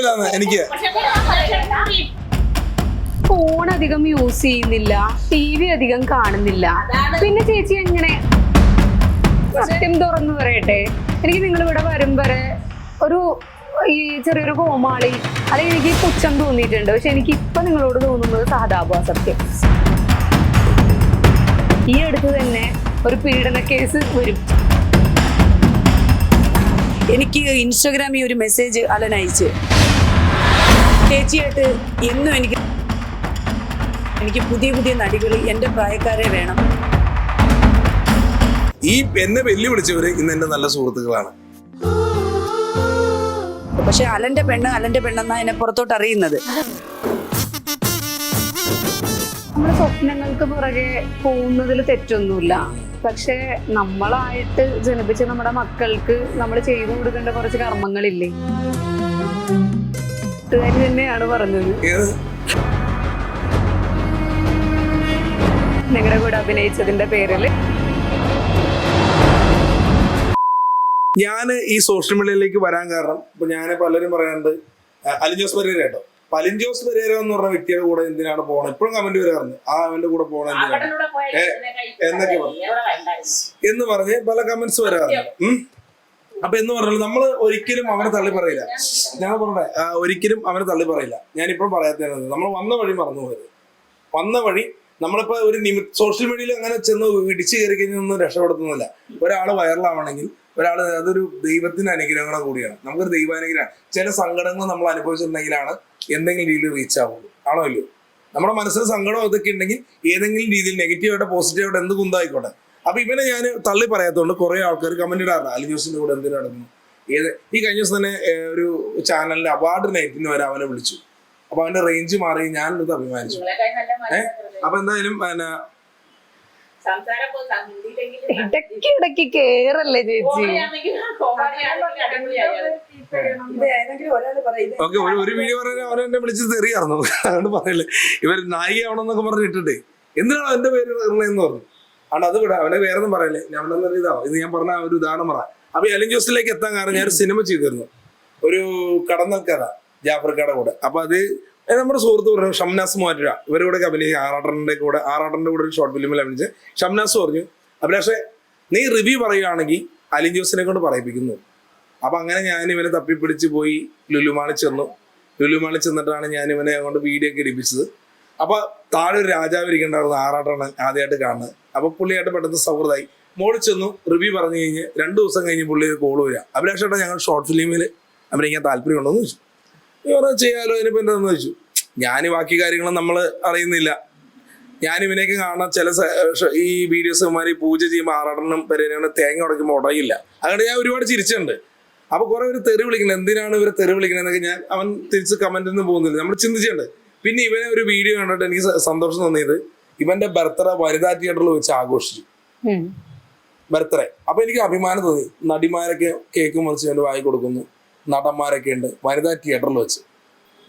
ഇഷ്ടമില്ലാന്ന് എനിക്ക്. ഫോൺ അധികം യൂസ് ചെയ്യുന്നില്ല, TV അധികം കാണുന്നില്ല. പിന്നെ ചേച്ചി എങ്ങനെ? സത്യം തുറന്നു പറയട്ടെ, എനിക്ക് നിങ്ങൾ ഇവിടെ വരും വരെ ഒരു ഈ ചെറിയൊരു കോമാളി അല്ലെങ്കിൽ എനിക്ക് പുച്ഛം തോന്നിയിട്ടുണ്ട്. പക്ഷെ എനിക്ക് ഇപ്പൊ നിങ്ങളോട് തോന്നുന്നത് സഹതാപ സത്യം. ഈ അടുത്ത് തന്നെ ഒരു പീഡന കേസ് വരും. എനിക്ക് ഇൻസ്റ്റാഗ്രാമിൽ ഒരു മെസ്സേജ് അലൻ അയച്ച്, ചേച്ചിയായിട്ട് എന്നും എനിക്ക് പുതിയ പുതിയ നടികൾ എൻ്റെ പ്രായക്കാരെ വേണം. ഈ എന്നെ വെല്ലുവിളിച്ചവര് ഇന്ന് എന്റെ നല്ല സുഹൃത്തുക്കളാണ്. പക്ഷെ അലന്റെ പെണ്ണെന്നാ എന്നെ പുറത്തോട്ട് അറിയുന്നത്. നമ്മുടെ സ്വപ്നങ്ങൾക്ക് പുറകെ പോകുന്നതിൽ തെറ്റൊന്നുമില്ല. പക്ഷെ നമ്മളായിട്ട് ജനിപ്പിച്ച നമ്മുടെ മക്കൾക്ക് നമ്മൾ ചെയ്തു കൊടുക്കേണ്ട കുറച്ച് കർമ്മങ്ങളില്ലേ? കൂട്ടുകാരി തന്നെയാണ് പറഞ്ഞത്. നിങ്ങളുടെ കൂടെ അഭിനയിച്ചതിന്റെ പേരിൽ ഞാൻ ഈ സോഷ്യൽ മീഡിയയിലേക്ക് വരാൻ കാരണം ഇപ്പൊ ഞാൻ പലരും പറയാറുണ്ട് അലിൻ ജോസ് പെരേര കേട്ടോ. അലിൻ ജോസ് പെരേര എന്ന് പറഞ്ഞ വ്യക്തിയുടെ കൂടെ എന്തിനാണ് പോകണം, ഇപ്പോഴും കമന്റ് വരാറുണ്ട്, അവന്റെ കൂടെ പോകണം എന്തിനാണ് എന്നൊക്കെ എന്ന് പറഞ്ഞ് പല കമന്റ്സ് വരാറുണ്ട്. അപ്പൊ എന്ന് പറഞ്ഞാൽ നമ്മൾ ഒരിക്കലും അവനെ തള്ളി പറയില്ല. ഞാൻ പറഞ്ഞേ ഒരിക്കലും അവനെ തള്ളി പറയില്ല. ഞാനിപ്പോഴും പറയാത്തത് നമ്മൾ വന്ന വഴി മറന്നു പോയത്. വന്ന വഴി നമ്മളിപ്പോ ഒരു സോഷ്യൽ മീഡിയയിൽ അങ്ങനെ ചെന്ന് ഇടിച്ചു കയറി കഴിഞ്ഞൊന്നും രക്ഷപ്പെടുത്തുന്നില്ല. ഒരാൾ വൈറലാവണമെങ്കിൽ അതൊരു ദൈവത്തിന്റെ അനുഗ്രഹങ്ങളും കൂടിയാണ്. നമുക്കൊരു ദൈവാനുഗ്രഹമാണ്. ചില സങ്കടങ്ങൾ നമ്മൾ അനുഭവിച്ചിട്ടുണ്ടെങ്കിലാണ് എന്തെങ്കിലും രീതിയിൽ റീച്ച് ആവുള്ളൂ. ആണോ ഇല്ലയോ? നമ്മുടെ മനസ്സിൽ സങ്കടം ഇതൊക്കെ ഉണ്ടെങ്കിൽ ഏതെങ്കിലും രീതിയിൽ നെഗറ്റീവായിട്ട് പോസിറ്റീവായിട്ട് എന്ത് കുന്തായിക്കോട്ടെ. അപ്പൊ ഇവനെ ഞാൻ തള്ളി പറയാത്തതുകൊണ്ട് കുറെ ആൾക്കാർ കമന്റ് ഇടാറുണ്ട് അലിൻ ജോസിന്റെ കൂടെ എന്തിനു നടക്കുന്നു. ഈ കഴിഞ്ഞ ദിവസം തന്നെ ഒരു ചാനലിന്റെ അവാർഡ് നൈറ്റിന് വരെ അവനെ വിളിച്ചു. അപ്പൊ അവന്റെ റേഞ്ച് മാറി ഞാനത് അഭിമാനിച്ചു. അപ്പൊ എന്തായാലും ഇടയ്ക്ക് കേറല്ലേ ചേച്ചി? ഓക്കെ, ഒരു വീഡിയോ പറയാൻ അവരെന്നെ വിളിച്ച് തെറിയായിരുന്നു. അതുകൊണ്ട് പറയല്ലേ ഇവർ നായികയാവണമെന്നൊക്കെ പറഞ്ഞ് ഇട്ടിട്ടേ എന്തിനാണോ എന്റെ പേര് എന്ന് പറഞ്ഞു. അതുകൊണ്ട് അത് വിടാം, അവനെ വേറെ ഒന്നും പറയല്ലേ. ഞാൻ ഇതാവും ഇത് ഞാൻ പറഞ്ഞ ഒരു ഉദാഹരണം പറയാം. അപ്പൊ അലിൻ ജോസിലേക്ക് എത്താൻ കാരണം ഞാനൊരു സിനിമ ചെയ്തിരുന്നു, ഒരു കടന്നൽ കഥ ജാഫർക്കയുടെ കൂടെ. അപ്പൊ അത് നമ്മുടെ സുഹൃത്ത് പറഞ്ഞു ഷംനാസ് മൂവാറ്റുപുഴ ഇവരുടെ കൂടെ അഭിനയിച്ച ആറാട്ടന്റെ കൂടെ ഒരു ഷോർട്ട് ഫിലിമിൽ അഭിനയിച്ച് ഷംനാസ് പറഞ്ഞു അഭിലാഷേ നീ റിവ്യൂ പറയുകയാണെങ്കിൽ അലിൻ ജോസിനെ കൊണ്ട് പറയിപ്പിക്കുന്നു. അപ്പൊ അങ്ങനെ ഞാൻ ഇവനെ തപ്പിപ്പിടിച്ച് പോയി ലുലുമാളിൽ ചെന്നിട്ടാണ് ഞാൻ ഇവനെ കൊണ്ട് വീഡിയോ ഒക്കെ ഇടിപ്പിച്ചത്. അപ്പൊ താഴെ ഒരു രാജാവ് ഇരിക്കേണ്ടായിരുന്നു, ആറാട്ടാണ് ആദ്യമായിട്ട് കാണുന്നത്. അപ്പൊ പുള്ളിയായിട്ട് പെട്ടെന്ന് സൗഹൃദമായി. മോളിൽ ചെന്നു റിവ്യൂ പറഞ്ഞു കഴിഞ്ഞ് 2 ദിവസം കഴിഞ്ഞ് പുള്ളി ഒരു കോള് വരിക, അഭിലാഷേട്ടാ ഞങ്ങൾ ഷോർട്ട് ഫിലിമിൽ അഭിനയിക്കാൻ താല്പര്യമുണ്ടോന്ന് ചോദിച്ചു. പറഞ്ഞാൽ ചെയ്യാലോ, ഇതിനിപ്പോ എന്താന്ന് ചോദിച്ചു. ഞാൻ ബാക്കി കാര്യങ്ങളും നമ്മൾ അറിയുന്നില്ല. ഞാൻ ഇവനെയൊക്കെ കാണാൻ ചില ഈ വീഡിയോസുമാര് പൂജ ചെയ്യുമ്പോൾ ആറാടനും പെരേനും തേങ്ങ ഉടയ്ക്കുമ്പോൾ ഉടയില്ല. അതുകൊണ്ട് ഞാൻ ഒരുപാട് ചിരിച്ചിട്ടുണ്ട്. അപ്പൊ കുറെ ഒരു തെറി വിളിക്കുന്നത്, എന്തിനാണ് ഇവരെ തെറി വിളിക്കുന്നതെന്നൊക്കെ ഞാൻ അവൻ തിരിച്ച് കമന്റിൽ പോകുന്നില്ല, നമ്മൾ ചിന്തിച്ചിട്ടുണ്ട്. പിന്നെ ഇവനെ ഒരു വീഡിയോ കണ്ടിട്ട് എനിക്ക് സന്തോഷം തോന്നിയത് ഇവന്റെ ബർത്ത്ഡേ വനിതാ തിയേറ്ററിൽ വെച്ച് ആഘോഷിച്ചു ബർത്ത്ഡേ. അപ്പൊ എനിക്ക് അഭിമാനം തോന്നി. നടിമാരൊക്കെ കേക്ക് മുറിച്ച് വേണ്ടി വാങ്ങി കൊടുക്കുന്നു, നടന്മാരൊക്കെ ഉണ്ട് വനിതാ തിയേറ്ററിൽ വെച്ച്,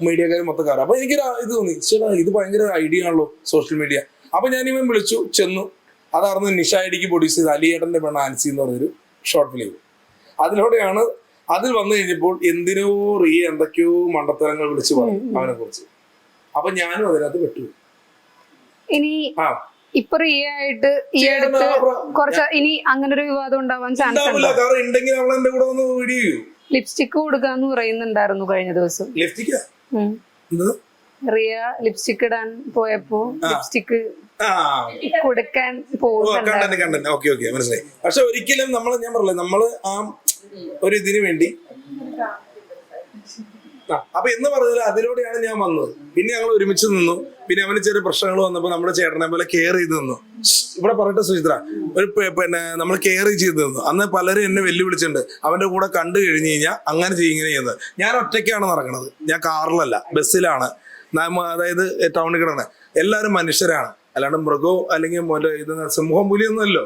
മീഡിയക്കാർ മൊത്തക്കാർ. അപ്പൊ എനിക്കൊരു ഇത് തോന്നി, ചേട്ടാ ഇത് ഭയങ്കര ഐഡിയ ആണല്ലോ സോഷ്യൽ മീഡിയ. അപ്പൊ ഞാൻ ഇവൻ വിളിച്ചു ചെന്നു. അതായിരുന്നു നിഷ ഐഡിക്ക് പ്രൊഡ്യൂസ് ചെയ്ത് അലിയേട്ടന്റെ പെണ്ണ ആൻസി എന്ന് പറഞ്ഞൊരു ഷോർട്ട് ഫിലിം. അതിൽ വന്നു കഴിഞ്ഞപ്പോൾ എന്തിനോ എന്തൊക്കെയോ മണ്ടത്തരങ്ങൾ വിളിച്ചു പറഞ്ഞു അവനെ കുറിച്ച്. അപ്പൊ ഞാനും അതിനകത്ത് പെട്ടു. ഇനി ഇപ്പൊ റിയായിട്ട് ഈ അടുത്ത് കുറച്ച് ഇനി അങ്ങനെ ഒരു വിവാദം ഉണ്ടാവാൻ ചാൻസ് ഉണ്ടോ? കാരണം ഉണ്ടെങ്കിൽ അവൾ എന്റെ കൂടെ ഒന്ന് വീഡിയോ ചെയ്യൂ. ലിപ്സ്റ്റിക് കൊടുക്കാന്ന് പറയുന്നുണ്ടായിരുന്നു കഴിഞ്ഞ ദിവസം. റിയ ലിപ്സ്റ്റിക് ഇടാൻ പോയപ്പോ ലിപ്സ്റ്റിക് കൊടുക്കാൻ പോകുന്നുണ്ട്. മനസ്സിലായി. പക്ഷെ ഒരിക്കലും ഞാൻ പറഞ്ഞില്ലേ നമ്മള് ആ ഒരു ഇതിനു വേണ്ടി അപ്പൊ എന്ന് പറഞ്ഞാൽ അതിലൂടെയാണ് ഞാൻ വന്നത്. പിന്നെ ഞങ്ങൾ ഒരുമിച്ച് നിന്നു. പിന്നെ അവന് ചെറിയ പ്രശ്നങ്ങൾ വന്നപ്പോ നമ്മുടെ ചേട്ടനെ പോലെ കെയർ ചെയ്ത് നിന്നു. ഇവിടെ പറയട്ടെ സുചിത്ര, പിന്നെ നമ്മൾ കെയർ ചെയ്ത് നിന്നു. അന്ന് പലരും എന്നെ വെല്ലുവിളിച്ചിട്ടുണ്ട്, അവന്റെ കൂടെ കണ്ടു കഴിഞ്ഞു കഴിഞ്ഞാൽ അങ്ങനെ ഇങ്ങനെ ചെയ്യുന്നത്. ഞാൻ ഒറ്റയ്ക്കാണ് നടക്കുന്നത്, ഞാൻ കാറിലല്ല ബസ്സിലാണ്. അതായത് ടൗണിൽ കിടന്നത്. എല്ലാവരും മനുഷ്യരാണ്, അല്ലാണ്ട് മൃഗവും അല്ലെങ്കിൽ ഇത് സിംഹം പുലിയൊന്നുമല്ലോ.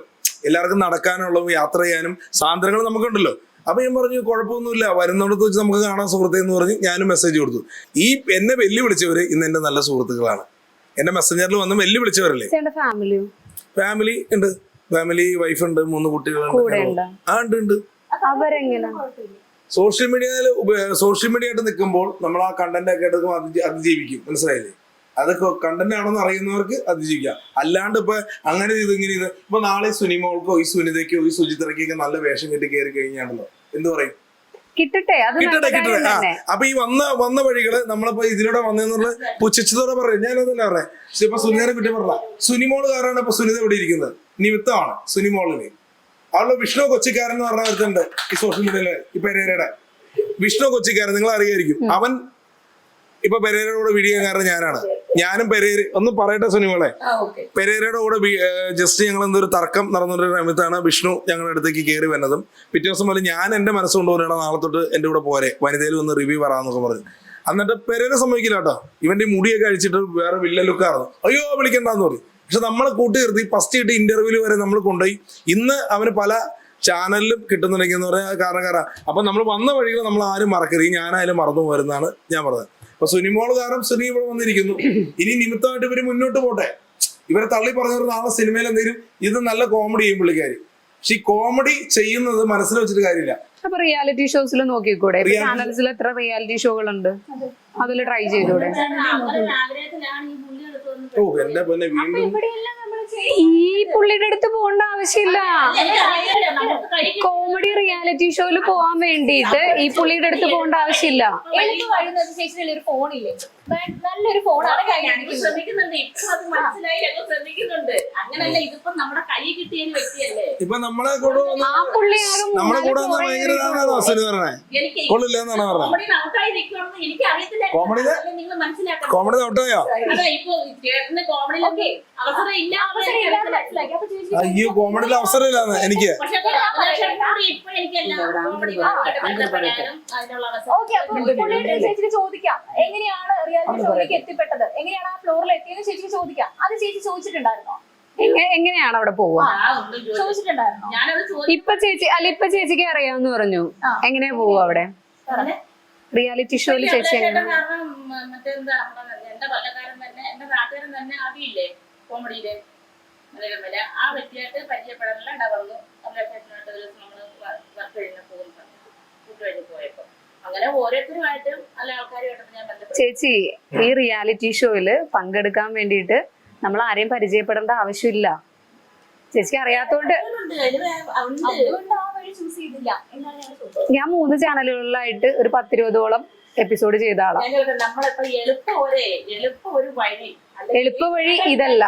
എല്ലാവർക്കും നടക്കാനുള്ള യാത്ര ചെയ്യാനും സ്വാതന്ത്ര്യങ്ങൾ നമുക്കുണ്ടല്ലോ. അപ്പൊ ഞാൻ പറഞ്ഞു കുഴപ്പമൊന്നുമില്ല, വരുന്നിടത്ത് വെച്ച് നമുക്ക് കാണാൻ സുഹൃത്തെ എന്ന് പറഞ്ഞ് ഞാനും മെസ്സേജ് കൊടുത്തു. ഈ എന്നെ വെല്ലുവിളിച്ചവര് ഇന്ന് എന്റെ നല്ല സുഹൃത്തുക്കളാണ്. എന്റെ മെസ്സഞ്ചറിൽ വന്ന് വെല്ലുവിളിച്ചവരല്ലേ. ഫാമിലി ഉണ്ട്, ഫാമിലി വൈഫ് ഉണ്ട്, 3 കുട്ടികളുണ്ട്. ഉണ്ട്. സോഷ്യൽ മീഡിയ ആയിട്ട് നിൽക്കുമ്പോൾ നമ്മൾ ആ കണ്ടന്റ് ഒക്കെ എടുക്കുമ്പോൾ അതിജീവിക്കും. മനസ്സിലായില്ലേ? അതൊക്കെ കണ്ടന്റ് ആണെന്ന് അറിയുന്നവർക്ക് അതിജീവിക്കാം. അല്ലാണ്ട് ഇപ്പൊ അങ്ങനെ ഇത് ഇങ്ങനെ ഇത് ഇപ്പൊ നാളെ സുനിമോൾക്കോ ഈ സുനിതയ്ക്കോ ഈ സുചിത്രയ്ക്കൊക്കെ നല്ല വേഷം കെട്ടി കയറി കഴിഞ്ഞാണല്ലോ എന്ത് പറയും? കിട്ടട്ടെ. അപ്പൊ ഈ വന്ന വഴികള് നമ്മളിപ്പോ ഇതിലൂടെ വന്നെന്നുള്ള പുച്ഛത്തോടെ പറയും. ഞാനതല്ല പറയാം. പക്ഷെ ഇപ്പൊ സുനിതനെ കുറ്റം പറഞ്ഞ സുനിമോള് കാരാണ് ഇപ്പൊ സുനിത ഇവിടെ ഇരിക്കുന്നത്. നിമിത്തമാണ് സുനിമോളിന്. അവളുടെ വിഷ്ണു കൊച്ചിക്കാരൻ എന്ന് പറഞ്ഞ ഒരുത്തുണ്ട് ഈ സോഷ്യൽ മീഡിയയില് ഈ പെരേരയുടെ വിഷ്ണു കൊച്ചിക്കാരൻ, നിങ്ങൾ അറിയായിരിക്കും. അവൻ ഇപ്പൊ പെരേരയുടെ കൂടെ വീഡിയോ കാരണം ഞാനും പെരേര ഒന്ന് പറയട്ടെ സുനിമോളെ. പെരേരയുടെ കൂടെ ജസ്റ്റ് ഞങ്ങൾ എന്തൊരു തർക്കം നടന്നൊരു സമയത്താണ് വിഷ്ണു ഞങ്ങളുടെ അടുത്തേക്ക് കയറി വന്നതും പിറ്റേ ദിവസം പോലെ ഞാൻ എന്റെ മനസ്സുകൊണ്ട് പറയണ നാളെ തൊട്ട് എന്റെ കൂടെ പോരെ വനിതയിൽ ഒന്ന് റിവ്യൂ പറയാന്നൊക്കെ പറഞ്ഞു. എന്നിട്ട് പെരേര സമ്മതിക്കില്ല കേട്ടോ. ഇവന്റെ മുടിയൊക്കെ അഴിച്ചിട്ട് വേറെ വില്ല ലുക്കായിരുന്നു. അയ്യോ വിളിക്കണ്ടെന്ന് പറയും. പക്ഷെ നമ്മളെ കൂട്ടി നിർത്തി ഫസ്റ്റ് കിട്ടി ഇന്റർവ്യൂല് വരെ നമ്മൾ കൊണ്ടുപോയി. ഇന്ന് അവന് പല ചാനലിലും കിട്ടുന്നുണ്ടെങ്കിൽ എന്ന് പറയാൻ കാരണക്കാരാ. അപ്പൊ നമ്മൾ വന്ന വഴികൾ നമ്മൾ ആരും മറക്കരുത്. ഞാനായാലും മറന്നു പോരുന്നാണ് ഞാൻ പറഞ്ഞത്. അപ്പൊ സുനിമോള് കാരണം സുനി ഇവിടെ വന്നിരിക്കുന്നു. ഇനി നിമിത്തമായിട്ട് ഇവര് മുന്നോട്ട് പോട്ടെ. ഇവരെ തള്ളി പറഞ്ഞവർ നാളെ സിനിമയിൽ എന്തെങ്കിലും ഇത് നല്ല കോമഡി ചെയ്യും പുള്ളിക്കാരി. പക്ഷെ ഈ കോമഡി ചെയ്യുന്നത് മനസ്സിൽ വെച്ചിട്ട് കാര്യമില്ല. അപ്പൊ റിയാലിറ്റി ഷോസിൽ നോക്കിക്കൂടെ? ചാനൽസിൽ എത്ര റിയാലിറ്റി ഷോകളുണ്ട്, അതിൽ ട്രൈ ചെയ്തൂടെ? ഓ എന്റെ പൊന്നെ, വീണ്ടും ഈ പുള്ളിയുടെ അടുത്ത് പോകേണ്ട ആവശ്യമില്ല. കോമഡി റിയാലിറ്റി ഷോയിൽ പോവാൻ വേണ്ടിയിട്ട് ഈ പുള്ളിയുടെ അടുത്ത് പോകേണ്ട ആവശ്യമില്ല. ഒരു ഫോണില്ലേ, നല്ലൊരു ഫോണാണ് ശ്രമിക്കുന്നുണ്ട്. ഇപ്പൊ അത് മനസ്സിലായി, ഞങ്ങൾ ശ്രമിക്കുന്നുണ്ട്. അങ്ങനല്ല, ഇതിപ്പോ നമ്മുടെ കൈ കിട്ടിയ വ്യക്തിയല്ലേ. ഇപ്പൊ നമ്മളെ കൂടെ ആ പുള്ളി നമ്മളെ കൂടെ ഭയങ്കര എനിക്ക് കൊള്ളില്ലെന്നാണ് പറഞ്ഞത്. കോമഡി ഔട്ടായി നിൽക്കണമെന്ന് എനിക്ക് അറിയത്തില്ല. നിങ്ങൾ മനസ്സിലാക്കണം. കോമഡി ഔട്ടായോ? അതാ ഇപ്പൊ ചേട്ടന് കോമഡിയിലൊക്കെ അവസരം ഇല്ല. അയ്യോ കോമഡിയിൽ അവസരമില്ലാന്ന് എനിക്ക്. പക്ഷെ ഇപ്പൊ എനിക്കെല്ലാം കോമഡി അതിനുള്ള അവസരം ചേച്ചിക്ക് ചോദിക്കാം, എങ്ങനെയാണ് റിയാലിറ്റി ഷോയിലേക്ക് എത്തിപ്പെട്ടത്, എങ്ങനെയാണ് ആ ഫ്ലോറിൽ എത്തിയെന്ന് ചേച്ചിക്ക് ചോദിക്കാം. അത് ചേച്ചി ചോദിച്ചിട്ടുണ്ടായിരുന്നോ? എങ്ങനെയാണ് അവിടെ പോവാ ചോദിച്ചിട്ടുണ്ടായിരുന്നോ? ഞാനത് ഇപ്പൊ ചേച്ചിക്ക് അറിയാമെന്ന് പറഞ്ഞു. എങ്ങനെയാ പോവാ അവിടെ റിയാലിറ്റി ഷോയിൽ? ചേച്ചി കാരണം മറ്റെന്താ എന്റെ കൊല്ലക്കാരൻ തന്നെ, എന്റെ നാട്ടുകാരൻ തന്നെ അറിയില്ലേ കോമഡിയില് നിലവില ആ വ്യക്തിയായിട്ട് പരിചയപ്പെടാനുള്ള വന്നു. അഭിലാഷേട്ടനായിട്ട് ഒരു ദിവസം നമ്മള് വർക്ക് കഴിഞ്ഞ പോകുന്ന ഫുഡ് കഴിഞ്ഞ് പോയപ്പോ അങ്ങനെ ഓരോരുത്തരുമായിട്ട് നല്ല ആൾക്കാരുമായിട്ട് ഞാൻ ബന്ധപ്പെട്ടു. ചേച്ചി ഈ റിയാലിറ്റി ഷോയില് പങ്കെടുക്കാൻ വേണ്ടിയിട്ട് നമ്മൾ ആരെയും പരിചയപ്പെടേണ്ട ആവശ്യമില്ല. ചേച്ചിക്ക് അറിയാത്തോണ്ട് അതുകൊണ്ട് ആ വഴി ചൂസ് ചെയ്തില്ല എന്നാണ് ഞാൻ ചോദിച്ചത്. ഞാൻ 3 ചാനലുകളിലായിട്ട് ഒരു 10-20ഓളം എപ്പിസോഡ് ചെയ്ത ആളാ. നമ്മളിപ്പോ എളുപ്പ വഴി ഇതല്ല.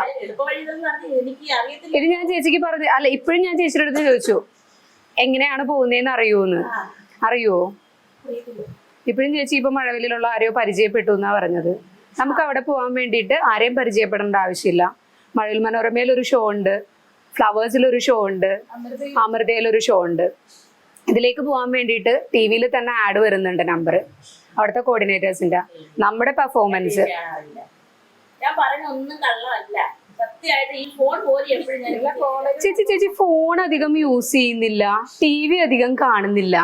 എനിക്ക് അറിയത്തില്ല. ഇത് ഞാൻ ചേച്ചിക്ക് പറഞ്ഞു. അല്ല, ഇപ്പോഴും ഞാൻ ചേച്ചിയുടെ അടുത്ത് ചോദിച്ചു എങ്ങനെയാണ് പോകുന്നതെന്ന് അറിയുമോ? ഇപ്പോഴും ചേച്ചി ഇപ്പൊ മഴവിലുള്ള ആരെയോ പരിചയപ്പെട്ടു എന്നാ പറഞ്ഞത്. നമുക്ക് അവിടെ പോകാൻ വേണ്ടിയിട്ട് ആരെയും പരിചയപ്പെടേണ്ട ആവശ്യമില്ല. മഴവിൽ മനോരമയിൽ ഒരു ഷോ ഉണ്ട്, ഫ്ലവേഴ്സിലൊരു ഷോ ഉണ്ട്, അമൃതയിലൊരു ഷോ ഉണ്ട്. ഇതിലേക്ക് പോകാൻ വേണ്ടിയിട്ട് TV-യിൽ തന്നെ ആഡ് വരുന്നുണ്ട്, നമ്പർ അവിടുത്തെ കോർഡിനേറ്റേഴ്സിന്റെ. നമ്മുടെ പെർഫോമൻസ് ഞാൻ പറഞ്ഞ ഒന്നും കള്ളമല്ല, സത്യമായിട്ട്. ഈ ഫോൺ പോലും എപ്പോഴും ചേച്ചി ഫോൺ അധികം യൂസ് ചെയ്യുന്നില്ല, TV അധികം കാണുന്നില്ല.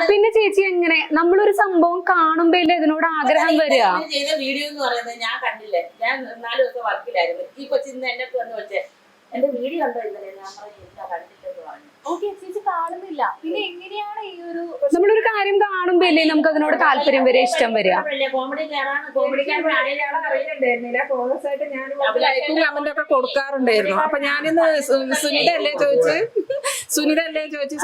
പിന്നെ ചേച്ചി എങ്ങനെ നമ്മളൊരു സംഭവം കാണുമ്പോ ഇതിനോട് ആഗ്രഹം വരിക? ചെയ്ത വീഡിയോ എന്ന് പറയുന്നത് ഞാൻ കണ്ടില്ലേ. ഞാൻ 4 ദിവസം വർക്കിലായിരുന്നു. ഈ കൊച്ചിന്ന് എന്നെ വന്ന് വെച്ചേ എന്റെ വീഡിയോ കണ്ടോ ഇന്നലെ. ഞാൻ പറഞ്ഞു കണ്ടിട്ടെന്ന് പറഞ്ഞു. ഓക്കെ, ചേച്ചി കാണുന്നില്ല. പിന്നെ എങ്ങനെയാണ് ഈ ഒരു നമ്മളൊരു കാര്യം കാണുമ്പോ അല്ലേ നമുക്ക് അതിനോട് താല്പര്യം വരിക, ഇഷ്ടം വരിക? കോമഡി അറിയുന്നുണ്ടായിരുന്നില്ല. പ്രോഗ്രസ് ആയിട്ട് ഞാൻ ലൈക്കും കമന്റ് ഒക്കെ കൊടുക്കാറുണ്ടായിരുന്നു. അപ്പൊ ഞാനിന്ന് സുനിത അല്ലേ ചോദിച്ച്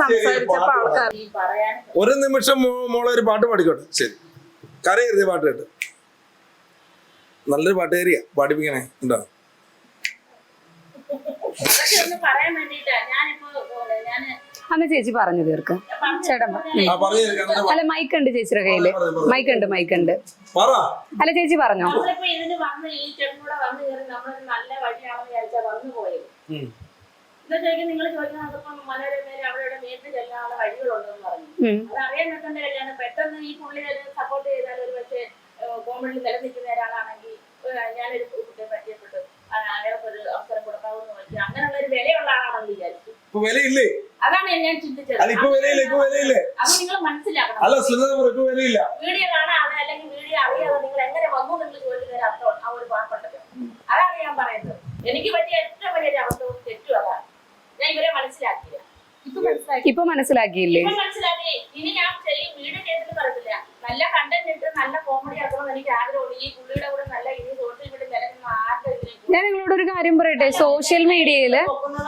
സംസാരിച്ചപ്പോ ആൾക്കാർ പറയാൻ ഒരു നിമിഷം മോളെ ഒരു പാട്ട് പാടിക്കോട്ടെ. ശരി, കരയരുത് പാട്ട് കേട്ട്. നല്ലൊരു പാട്ടുകാരിയാ, പാടിപ്പിക്കണേ. ഉണ്ടോ? ഒന്ന് പറയാൻ വേണ്ടിട്ടാ ഞാനിപ്പോ അന്ന് ചേച്ചി പറഞ്ഞു തീർക്ക്. ചേട്ടൻ അല്ല, മൈക്കുണ്ട് ചേച്ചിയുടെ കയ്യില്. മൈക്കുണ്ട്. അല്ല ചേച്ചി പറഞ്ഞോ. നമ്മളിപ്പോ ഇതിന് വന്ന് ഈ ചേട്ടനൂടെ വന്നു കയറി നമ്മളൊരു നല്ല വഴിയാണെന്ന് വിചാരിച്ചാ വന്നു പോയത്. എന്താ ചോദിക്കാൻ നിങ്ങൾ ചോദിക്കാൻ അതിപ്പം മനോരമയിൽ അവിടെ നേരിട്ട് ചെല്ലാനുള്ള വഴികളുണ്ടെന്ന് പറഞ്ഞു. അത് അറിയാൻ നിൽക്കേണ്ട കാര്യമാണ്. പെട്ടെന്ന് ഈ പുള്ളി സപ്പോർട്ട് ചെയ്താൽ ഒരു പക്ഷേ കോമഡിയിൽ നിലനിൽക്കുന്ന ഒരാളാണെങ്കിൽ ഞാനൊരു കുട്ടിയെ പരിചയപ്പെട്ടു അയാൾക്ക് ഒരു അവസരം കൊടുക്കാവൂന്ന് വെച്ചാൽ അങ്ങനെയുള്ള ഒരു വിലയുള്ള ആളാണെന്ന് വിചാരിച്ചു. അതാണ് ഞാൻ ചിന്തിച്ചത്. അത് നിങ്ങൾ മനസ്സിലാക്കണം. വീഡിയോ കാണാതെ അല്ലെങ്കിൽ വീഡിയോ അറിയാതെ നിങ്ങൾ എങ്ങനെ വന്നു നിങ്ങൾ ചോദിക്കുന്ന അർത്ഥം ആ ഒരു വാക്കുണ്ടല്ലോ. അതാണ് ഞാൻ പറയുന്നത്. എനിക്ക് പറ്റിയ ഏറ്റവും വലിയൊരു അബദ്ധവും തെറ്റും അതാണ്. ഞാൻ ഇവരെ മനസ്സിലാക്കിയില്ല. ഇപ്പൊ മനസ്സിലാക്കിയില്ലേ? മനസ്സിലാക്കി. ഇനി ഞാൻ ചെയ്യും വീഡിയോ നല്ല കോമഡി ആക്കണമെന്ന് എനിക്ക് ആഗ്രഹമുണ്ട്. ഈ പുള്ളിയുടെ കൂടെ നല്ല ഇനി സോഷ്യൽ മീഡിയ നിലനിൽക്കുന്ന ആരുടെ ഞാൻ നിങ്ങളോട് ഒരു കാര്യം പറയട്ടെ, സോഷ്യൽ മീഡിയയില്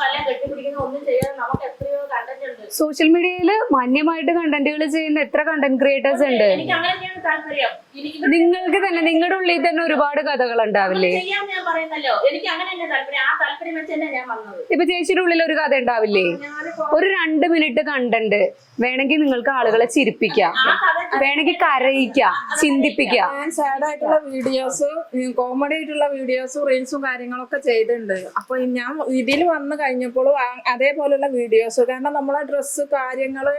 അല്ല കെട്ടിപ്പിടിക്കുന്ന ഒന്നും ചെയ്യാതെ നമുക്ക് എത്രയോ കണ്ടന്റ് ഉണ്ട്. സോഷ്യൽ മീഡിയയില് മാന്യമായിട്ട് കണ്ടന്റുകൾ ചെയ്യുന്ന എത്ര കണ്ടന്റ് ക്രിയേറ്റേഴ്സ് ഉണ്ട്. എനിക്ക് അങ്ങനെയാണ് താല്പര്യം. എനിക്ക് നിങ്ങൾക്ക് തന്നെ നിങ്ങളുടെ ഉള്ളിൽ തന്നെ ഒരുപാട് കഥകൾ ഉണ്ടാവില്ലേ? ചെയ്യാൻ ഞാൻ പറയുന്നല്ലോ, എനിക്ക് അങ്ങനെ തന്നെ താല്പര്യം. ആ താല്പര്യം വെച്ച് തന്നെ ഞാൻ വന്നത്. ഇപ്പൊ ചേച്ചിയുടെ ഉള്ളിൽ ഒരു കഥ ഉണ്ടാവില്ലേ? ഒരു 2 മിനിറ്റ് കണ്ടന്റ് വേണമെങ്കിൽ നിങ്ങൾക്ക് ആളുകളെ ചിരിപ്പിക്കാം, വേണമെങ്കിൽ കരയിക്കാം, ചിന്തിപ്പിക്കാം. ഞാൻ സാഡ് ആയിട്ടുള്ള വീഡിയോസ്, കോമഡി ആയിട്ടുള്ള വീഡിയോസും റീൽസും കാര്യങ്ങളൊക്കെ ചെയ്തിട്ടുണ്ട്. അപ്പൊ ഞാൻ ഇതിൽ വന്നു കഴിഞ്ഞപ്പോഴും അതേപോലുള്ള വീഡിയോസ്, കാരണം നമ്മളെ ഡ്രസ്സ് കാര്യങ്ങള്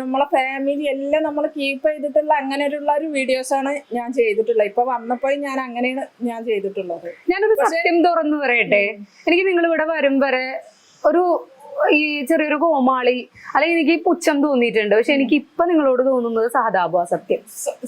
നമ്മളെ ഫാമിലി എല്ലാം നമ്മൾ കീപ്പ് ചെയ്തിട്ടുള്ള അങ്ങനെയുള്ള ഒരു വീഡിയോസ് ആണ് ഞാൻ ചെയ്തിട്ടുള്ളത്. ഇപ്പൊ വന്നപ്പോ ഞാൻ അങ്ങനെയാണ് ഞാൻ ചെയ്തിട്ടുള്ളത്. ഞാനൊരു സത്യം തുറന്നു പറയട്ടെ, എനിക്ക് നിങ്ങൾ ഇവിടെ വരും വരെ ഒരു ഈ ചെറിയൊരു കോമാളി അല്ലെങ്കിൽ എനിക്ക് പുച്ഛം തോന്നിയിട്ടുണ്ട്. പക്ഷെ എനിക്ക് ഇപ്പൊ നിങ്ങളോട് തോന്നുന്നത് സഹതാപ സത്യം.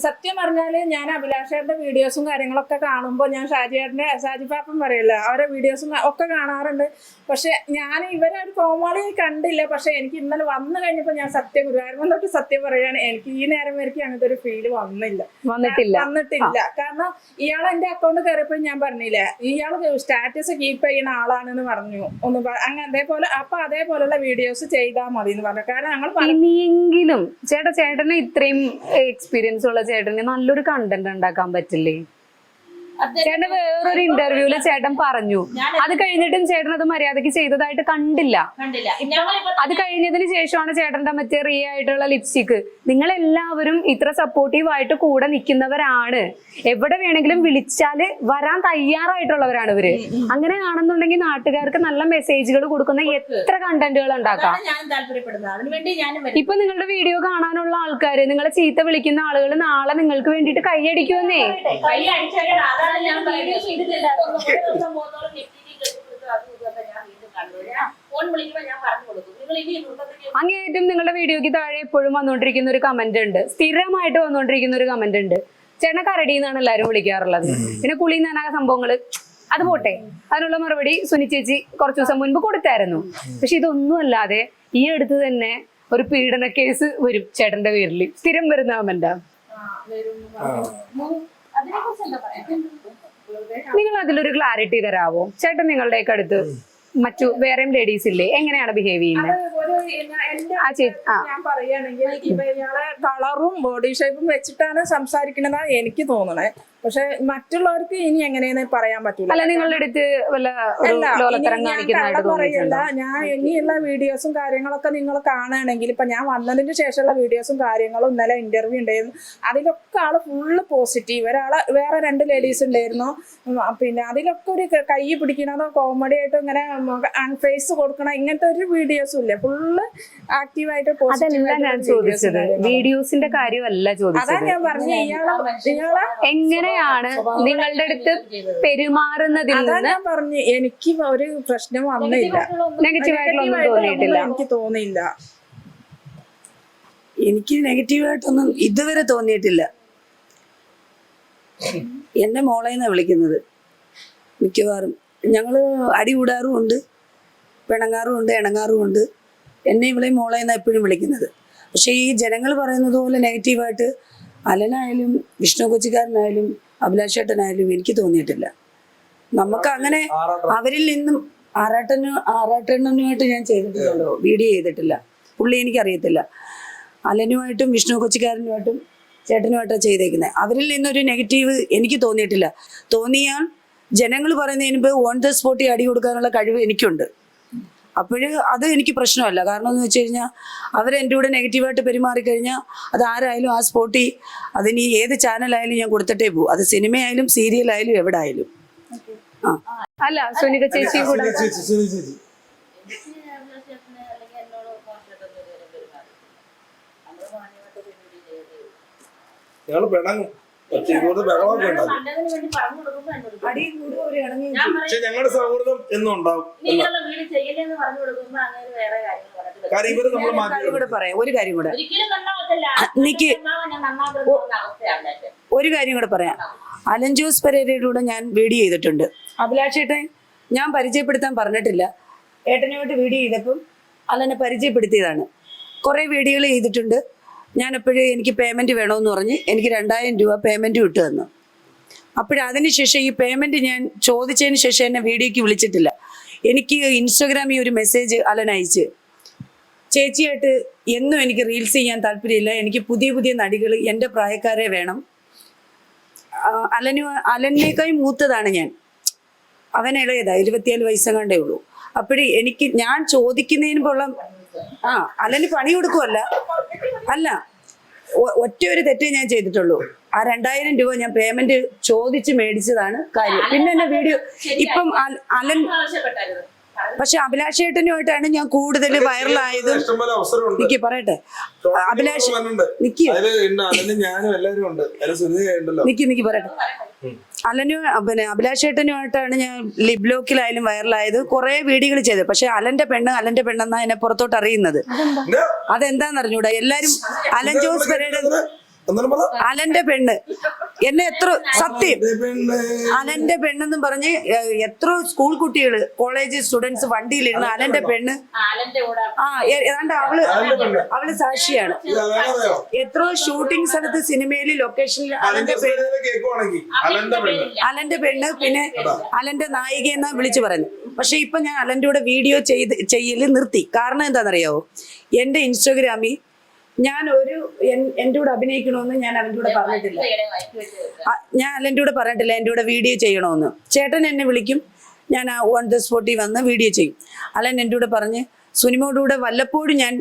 സത്യം പറഞ്ഞാല് ഞാൻ അഭിലാഷേട്ടന്റെ വീഡിയോസും കാര്യങ്ങളൊക്കെ കാണുമ്പോൾ ഞാൻ ഷാജി പാപ്പൻ പറയില്ല, അവരെ വീഡിയോസും ഒക്കെ കാണാറുണ്ട്. പക്ഷെ ഞാൻ ഇവരെ ഒരു കോമാളി കണ്ടില്ല. പക്ഷെ എനിക്ക് ഇന്നലെ വന്നു കഴിഞ്ഞപ്പോ ഞാൻ സത്യം ഗുരുവായൂർ തൊട്ട് സത്യം പറയാണ്, എനിക്ക് ഈ നേരം വരയ്ക്ക് അങ്ങനത്തെ ഒരു ഫീല് വന്നിട്ടില്ല. കാരണം ഇയാൾ എന്റെ അക്കൗണ്ട് കയറിയപ്പോൾ ഞാൻ പറഞ്ഞില്ലേ, ഇയാള് സ്റ്റാറ്റസ് കീപ്പ് ചെയ്യുന്ന ആളാണെന്ന് പറഞ്ഞു. അങ്ങനെ അതേപോലുള്ള വീഡിയോസ് ചെയ്താൽ മതി എന്ന് പറഞ്ഞു. കാരണം ഞങ്ങൾ ഇനിയെങ്കിലും ചേട്ടന് ഇത്രയും എക്സ്പീരിയൻസ് ഉള്ള ചേട്ടന് നല്ലൊരു കണ്ടന്റ് ഉണ്ടാക്കാൻ പറ്റില്ലേ? ചേട്ടൻ വേറൊരു ഇന്റർവ്യൂല് ചേട്ടൻ പറഞ്ഞു, അത് കഴിഞ്ഞിട്ടും ചേട്ടൻ അത് മര്യാദക്ക് ചെയ്തതായിട്ട് കണ്ടില്ല. അത് കഴിഞ്ഞതിന് ശേഷമാണ് ചേട്ടന്റെ മറ്റേ റിയ ആയിട്ടുള്ള ലിപ്സ്റ്റിക്. നിങ്ങൾ എല്ലാവരും ഇത്ര സപ്പോർട്ടീവ് ആയിട്ട് കൂടെ നിൽക്കുന്നവരാണ്. എവിടെ വേണമെങ്കിലും വിളിച്ചാല് വരാൻ തയ്യാറായിട്ടുള്ളവരാണ് ഇവര്. അങ്ങനെ ആണെന്നുണ്ടെങ്കിൽ നാട്ടുകാർക്ക് നല്ല മെസ്സേജുകൾ കൊടുക്കുന്ന എത്ര കണ്ടന്റുകൾ ഉണ്ടാക്കാം. ഇപ്പൊ നിങ്ങളുടെ വീഡിയോ കാണാനുള്ള ആൾക്കാര്, നിങ്ങളെ ചീത്ത വിളിക്കുന്ന ആളുകൾ നാളെ നിങ്ങൾക്ക് വേണ്ടിയിട്ട് കൈയടിക്കുമെന്നേ. അങ്ങേയറ്റം നിങ്ങളുടെ വീഡിയോക്ക് താഴെ എപ്പോഴും വന്നുകൊണ്ടിരിക്കുന്ന ഒരു കമന്റ് ഉണ്ട്, സ്ഥിരമായിട്ട് വന്നുകൊണ്ടിരിക്കുന്ന ഒരു കമന്റ് ഉണ്ട്. ചേട്ടനെ കരടി എന്നാണ് എല്ലാവരും വിളിക്കാറുള്ളത്. പിന്നെ കുളി നന സംഭവങ്ങള് അത് പോട്ടെ, അതിനുള്ള മറുപടി സുനി ചേച്ചി കുറച്ചു ദിവസം മുൻപ് കൊടുത്തായിരുന്നു. പക്ഷെ ഇതൊന്നും അല്ലാതെ ഈ അടുത്ത് തന്നെ ഒരു പീഡന കേസ് വരും ചേട്ടന്റെ പേരിൽ, സ്ഥിരം വരുന്ന കമന്റാ. നിങ്ങൾ അതിലൊരു ക്ലാരിറ്റി തരാവോ? ചേട്ടൻ നിങ്ങളുടെയൊക്കെ അടുത്ത് മറ്റു വേറെയും ലേഡീസ് ഇല്ലേ, എങ്ങനെയാണ് ബിഹേവ് ചെയ്യുന്നത്? ഞാൻ പറയുകയാണെങ്കിൽ ഇയാളെ കളറും ബോഡി ഷേപ്പും വെച്ചിട്ടാണ് സംസാരിക്കണതാണ് എനിക്ക് തോന്നണേ. പക്ഷെ മറ്റുള്ളവർക്ക് ഇനി എങ്ങനെയെന്ന് പറയാൻ പറ്റൂല. അല്ല, നിങ്ങളുടെ അടുത്ത് വല്ല പറയല്ല. ഞാൻ ഇനിയുള്ള വീഡിയോസും കാര്യങ്ങളൊക്കെ നിങ്ങൾ കാണുകയാണെങ്കിൽ, ഇപ്പൊ ഞാൻ വന്നതിന് ശേഷമുള്ള വീഡിയോസും കാര്യങ്ങളും ഇന്നലെ ഇന്റർവ്യൂ ഉണ്ടായിരുന്നു, അതിലൊക്കെ ആള് ഫുള്ള് പോസിറ്റീവ്. വേറെ 2 ലേഡീസ് ഉണ്ടായിരുന്നു. പിന്നെ അതിലൊക്കെ ഒരു കൈ പിടിക്കണതോ കോമഡി ആയിട്ട് ഇങ്ങനെ ഫേസ് കൊടുക്കണം ഇങ്ങനത്തെ ഒരു വീഡിയോസും ഇല്ല. ഫുള്ള് ആക്റ്റീവായിട്ട് ചോദിച്ചത് വീഡിയോസിന്റെ കാര്യമല്ല ചോദിച്ചത്. അതാ ഞാൻ പറഞ്ഞു, ഇയാളെ എങ്ങനെയാണ് നിങ്ങളുടെ അടുത്ത് പെരുമാറുന്നതിൽ നിന്ന് ഞാൻ പറഞ്ഞു എനിക്ക് ഒരു പ്രശ്നം വന്നില്ല, എനിക്ക് തോന്നിയില്ല. എനിക്ക് നെഗറ്റീവായിട്ടൊന്നും ഇതുവരെ തോന്നിയിട്ടില്ല. എന്നെ മോളേന്നാണ് വിളിക്കുന്നത് മിക്കവാറും. ഞങ്ങള് അടി കൂടാറുമുണ്ട്, പിണങ്ങാറുമുണ്ട്, ഇണങ്ങാറുമുണ്ട്. എന്നെ ഇവളെ മോളേന്നാണ് എപ്പോഴും വിളിക്കുന്നത്. പക്ഷെ ഈ ജനങ്ങൾ പറയുന്നത് പോലെ നെഗറ്റീവായിട്ട് അലനായാലും വിഷ്ണു കൊച്ചിക്കാരനായാലും അഭിലാഷേട്ടനായാലും എനിക്ക് തോന്നിയിട്ടില്ല. നമുക്ക് അങ്ങനെ അവരിൽ നിന്നും ആറാട്ടനുമായിട്ട് ഞാൻ ചെയ്തിട്ടില്ലല്ലോ, വീഡിയോ ചെയ്തിട്ടില്ല. പുള്ളി എനിക്കറിയത്തില്ല. അലനുമായിട്ടും വിഷ്ണു കൊച്ചിക്കാരനുമായിട്ടും ചേട്ടനുമായിട്ടാണ് ചെയ്തേക്കുന്നത്. അവരിൽ നിന്നൊരു നെഗറ്റീവ് എനിക്ക് തോന്നിയിട്ടില്ല. തോന്നിയാൽ ജനങ്ങൾ പറയുന്നതിന് മുമ്പ് ഓൺ ദ സ്പോട്ടിൽ അടി കൊടുക്കാനുള്ള കഴിവ് എനിക്കുണ്ട്. അത് എനിക്ക് പ്രശ്നമല്ല. കാരണം എന്ന് വെച്ച് കഴിഞ്ഞാൽ അവരെൻ്റെ കൂടെ നെഗറ്റീവായിട്ട് പെരുമാറിക്കഴിഞ്ഞാൽ അത് ആരായാലും ആ സ്പോട്ടിൽ അതിന് ഏത് ചാനലായാലും ഞാൻ കൊടുത്തിട്ടേ പോകും. അത് സിനിമയായാലും സീരിയലായാലും എവിടെ ആയാലും. അല്ല, സുനിത ചേച്ചി കൂടെ ഞങ്ങളുടെ സൗഹൃദം എന്നും ഉണ്ടാവും. ഒരു കാര്യം കൂടെ പറയാം. അലൻ ജോസ് പെരേരയുടെ കൂടെ ഞാൻ വീഡിയോ ചെയ്തിട്ടുണ്ട്. അഭിലാഷേട്ടൻ ഞാൻ പരിചയപ്പെടുത്താൻ പറഞ്ഞിട്ടില്ല. ഏട്ടനുമായിട്ട് വീഡിയോ ചെയ്തപ്പം അലനെ പരിചയപ്പെടുത്തിയതാണ്. കുറേ വീഡിയോകൾ ചെയ്തിട്ടുണ്ട്. ഞാൻ എപ്പോഴും എനിക്ക് പേയ്മെൻറ്റ് വേണമെന്ന് പറഞ്ഞ് എനിക്ക് 2000 രൂപ പേയ്മെൻറ്റ് വിട്ടു തന്നു. അപ്പോഴതിന് ശേഷം ഈ പേയ്മെൻറ്റ് ഞാൻ ചോദിച്ചതിന് ശേഷം എന്നെ വീഡിയോയ്ക്ക് വിളിച്ചിട്ടില്ല. എനിക്ക് ഇൻസ്റ്റാഗ്രാമിൽ ഒരു മെസ്സേജ് അലൻ അയച്ച്, ചേച്ചിയായിട്ട് എന്നും എനിക്ക് റീൽസ് ചെയ്യാൻ താല്പര്യമില്ല, എനിക്ക് പുതിയ പുതിയ നടികൾ എൻ്റെ പ്രായക്കാരെ വേണം. അലനേക്കായി മൂത്തതാണ് ഞാൻ, അവൻ ഇളയതാ, 27 വയസ്സെങ്ങാണ്ടേ ഉള്ളൂ. അപ്പോഴേ ഞാൻ ചോദിക്കുന്നതിന് പോലുള്ള അലന് പണി കൊടുക്കുമല്ല, അല്ല, ഒറ്റ ഒരു തെറ്റേ ഞാൻ ചെയ്തിട്ടുള്ളൂ. ആ 2000 രൂപ ഞാൻ പേയ്മെന്റ് ചോദിച്ച് മേടിച്ചതാണ് കാര്യം. പിന്നെ എന്നെ വീഡിയോ ഇപ്പം അലൻ, പക്ഷെ അഭിലാഷേട്ടനുമായിട്ടാണ് ഞാൻ കൂടുതൽ വൈറലായതും. നിക്ക് പറയട്ടെ, അഭിലാഷ് നിക്ക് പറയട്ടെ, അഭിലാഷേട്ടനുമായിട്ടാണ് ഞാൻ ലിപ് ലോക്കിലായാലും വൈറലായത്, കുറെ വീഡിയോകൾ ചെയ്തത്. പക്ഷെ അലന്റെ പെണ്ണെന്നാ എന്നെ പുറത്തോട്ട് അറിയുന്നത്. അതെന്താന്നറിഞ്ഞൂടാ. എല്ലാരും അലൻ ജോസ് പെരേര അലന്റെ പെണ്ണ് എന്നെ എത്ര സത്യം അലന്റെ പെണ്ണെന്നും പറഞ്ഞ് എത്ര സ്കൂൾ കുട്ടികള്, കോളേജ് സ്റ്റുഡൻസ് വണ്ടിയിലിരുന്ന് അലന്റെ പെണ്ണ്, ഏതാണ്ട് അവള് സാക്ഷിയാണ്. എത്രയോ ഷൂട്ടിംഗ് സ്ഥലത്ത് സിനിമയില് ലൊക്കേഷനിൽ അലന്റെ പെണ്ണ് പിന്നെ അലന്റെ നായികയെന്നാ വിളിച്ചു പറഞ്ഞു. പക്ഷെ ഇപ്പൊ ഞാൻ അലന്റെ കൂടെ വീഡിയോ ചെയ്യല് നിർത്തി. കാരണം എന്താണെന്നറിയാവോ, എന്റെ ഇൻസ്റ്റാഗ്രാമിൽ ഞാൻ എൻ്റെ കൂടെ അഭിനയിക്കണമെന്ന് ഞാൻ അവൻ്റെ കൂടെ പറഞ്ഞിട്ടില്ല. ഞാൻ അലൻ്റെ കൂടെ പറഞ്ഞിട്ടില്ല എൻ്റെ കൂടെ വീഡിയോ ചെയ്യണമെന്ന്. ചേട്ടൻ എന്നെ വിളിക്കും, ഞാൻ ഓൺ ദ സ്പോട്ടിൽ വന്ന് വീഡിയോ ചെയ്യും. അലൻ എൻ്റെ കൂടെ പറഞ്ഞ്, സുനിമോയുടെ കൂടെ വല്ലപ്പോഴും ഞാൻ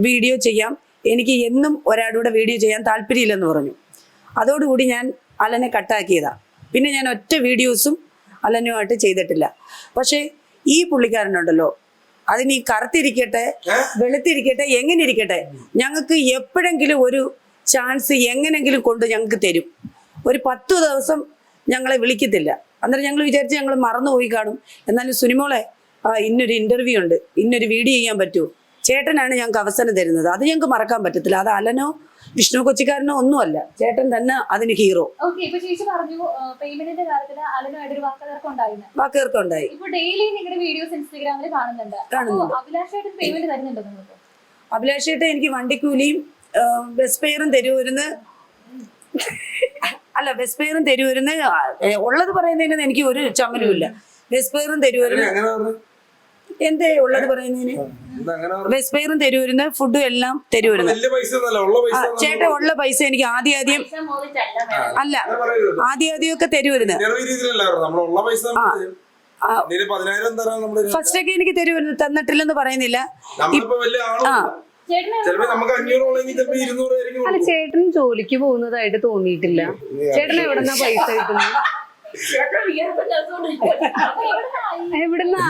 വീഡിയോ ചെയ്യാം, എനിക്ക് എന്നും ഒരാളുടെ കൂടെ വീഡിയോ ചെയ്യാൻ താല്പര്യമില്ലെന്ന് പറഞ്ഞു. അതോടുകൂടി ഞാൻ അലനെ കട്ടാക്കിയതാണ്. പിന്നെ ഞാൻ ഒറ്റ വീഡിയോസും അലനുമായിട്ട് ചെയ്തിട്ടില്ല. പക്ഷേ ഈ പുള്ളിക്കാരനുണ്ടല്ലോ, അതിന് ഈ കറുത്തിരിക്കട്ടെ വെളുത്തിരിക്കട്ടെ എങ്ങനെ ഇരിക്കട്ടെ, ഞങ്ങൾക്ക് എപ്പോഴെങ്കിലും ഒരു ചാൻസ് എങ്ങനെങ്കിലും കൊണ്ട് ഞങ്ങൾക്ക് തരും. ഒരു 10 ദിവസം ഞങ്ങളെ വിളിക്കത്തില്ല. അന്നേരം ഞങ്ങൾ വിചാരിച്ച് ഞങ്ങൾ മറന്നുപോയി കാണും. എന്നാലും സുനിമോളെ, ഇന്നൊരു ഇന്റർവ്യൂ ഉണ്ട്, ഇന്നൊരു വീഡിയോ ചെയ്യാൻ പറ്റുമോ, ചേട്ടനാണ് ഞങ്ങൾക്ക് അവസരം തരുന്നത്. അത് ഞങ്ങൾക്ക് മറക്കാൻ പറ്റത്തില്ല. അത് അലനോ വിഷ്ണു കൊച്ചിക്കാരനോ ഒന്നുമല്ല, ചേട്ടൻ തന്നെ അതിന് ഹീറോ. വാക്കുകൾക്ക് ഉണ്ടായി. അഭിലാഷേട്ടൻ എനിക്ക് വണ്ടിക്കൂലിയും ബസ് ഫെയറും തരുമായിരുന്നു. അല്ല, ബസ് ഫെയറും തരുമായിരുന്നു. ഉള്ളത് പറയുന്നതിന് എനിക്ക് ഒരു ചമ്മലുമില്ല. ബസ് ഫെയറും തരുമായിരുന്നു. എന്തേ ഉള്ളത് പറയുന്നതിന്? ബസ് ഫെയറും തരുമായിരുന്നു, ഫുഡും എല്ലാം തരുമായിരുന്നു. ചേട്ടൻ ഉള്ള പൈസ എനിക്ക് ആദ്യം അല്ല ആദ്യമൊക്കെ തരുമായിരുന്നു. ഫസ്റ്റ് ഒക്കെ എനിക്ക് തരുമായിരുന്നു, തന്നിട്ടില്ലെന്ന് പറയുന്നില്ല. അല്ല, ചേട്ടൻ ജോലിക്ക് പോകുന്നതായിട്ട് തോന്നിയിട്ടില്ല. ചേട്ടൻ എവിടെന്നാ പൈസ കിട്ടുന്നത്? എവിടുന്നാ?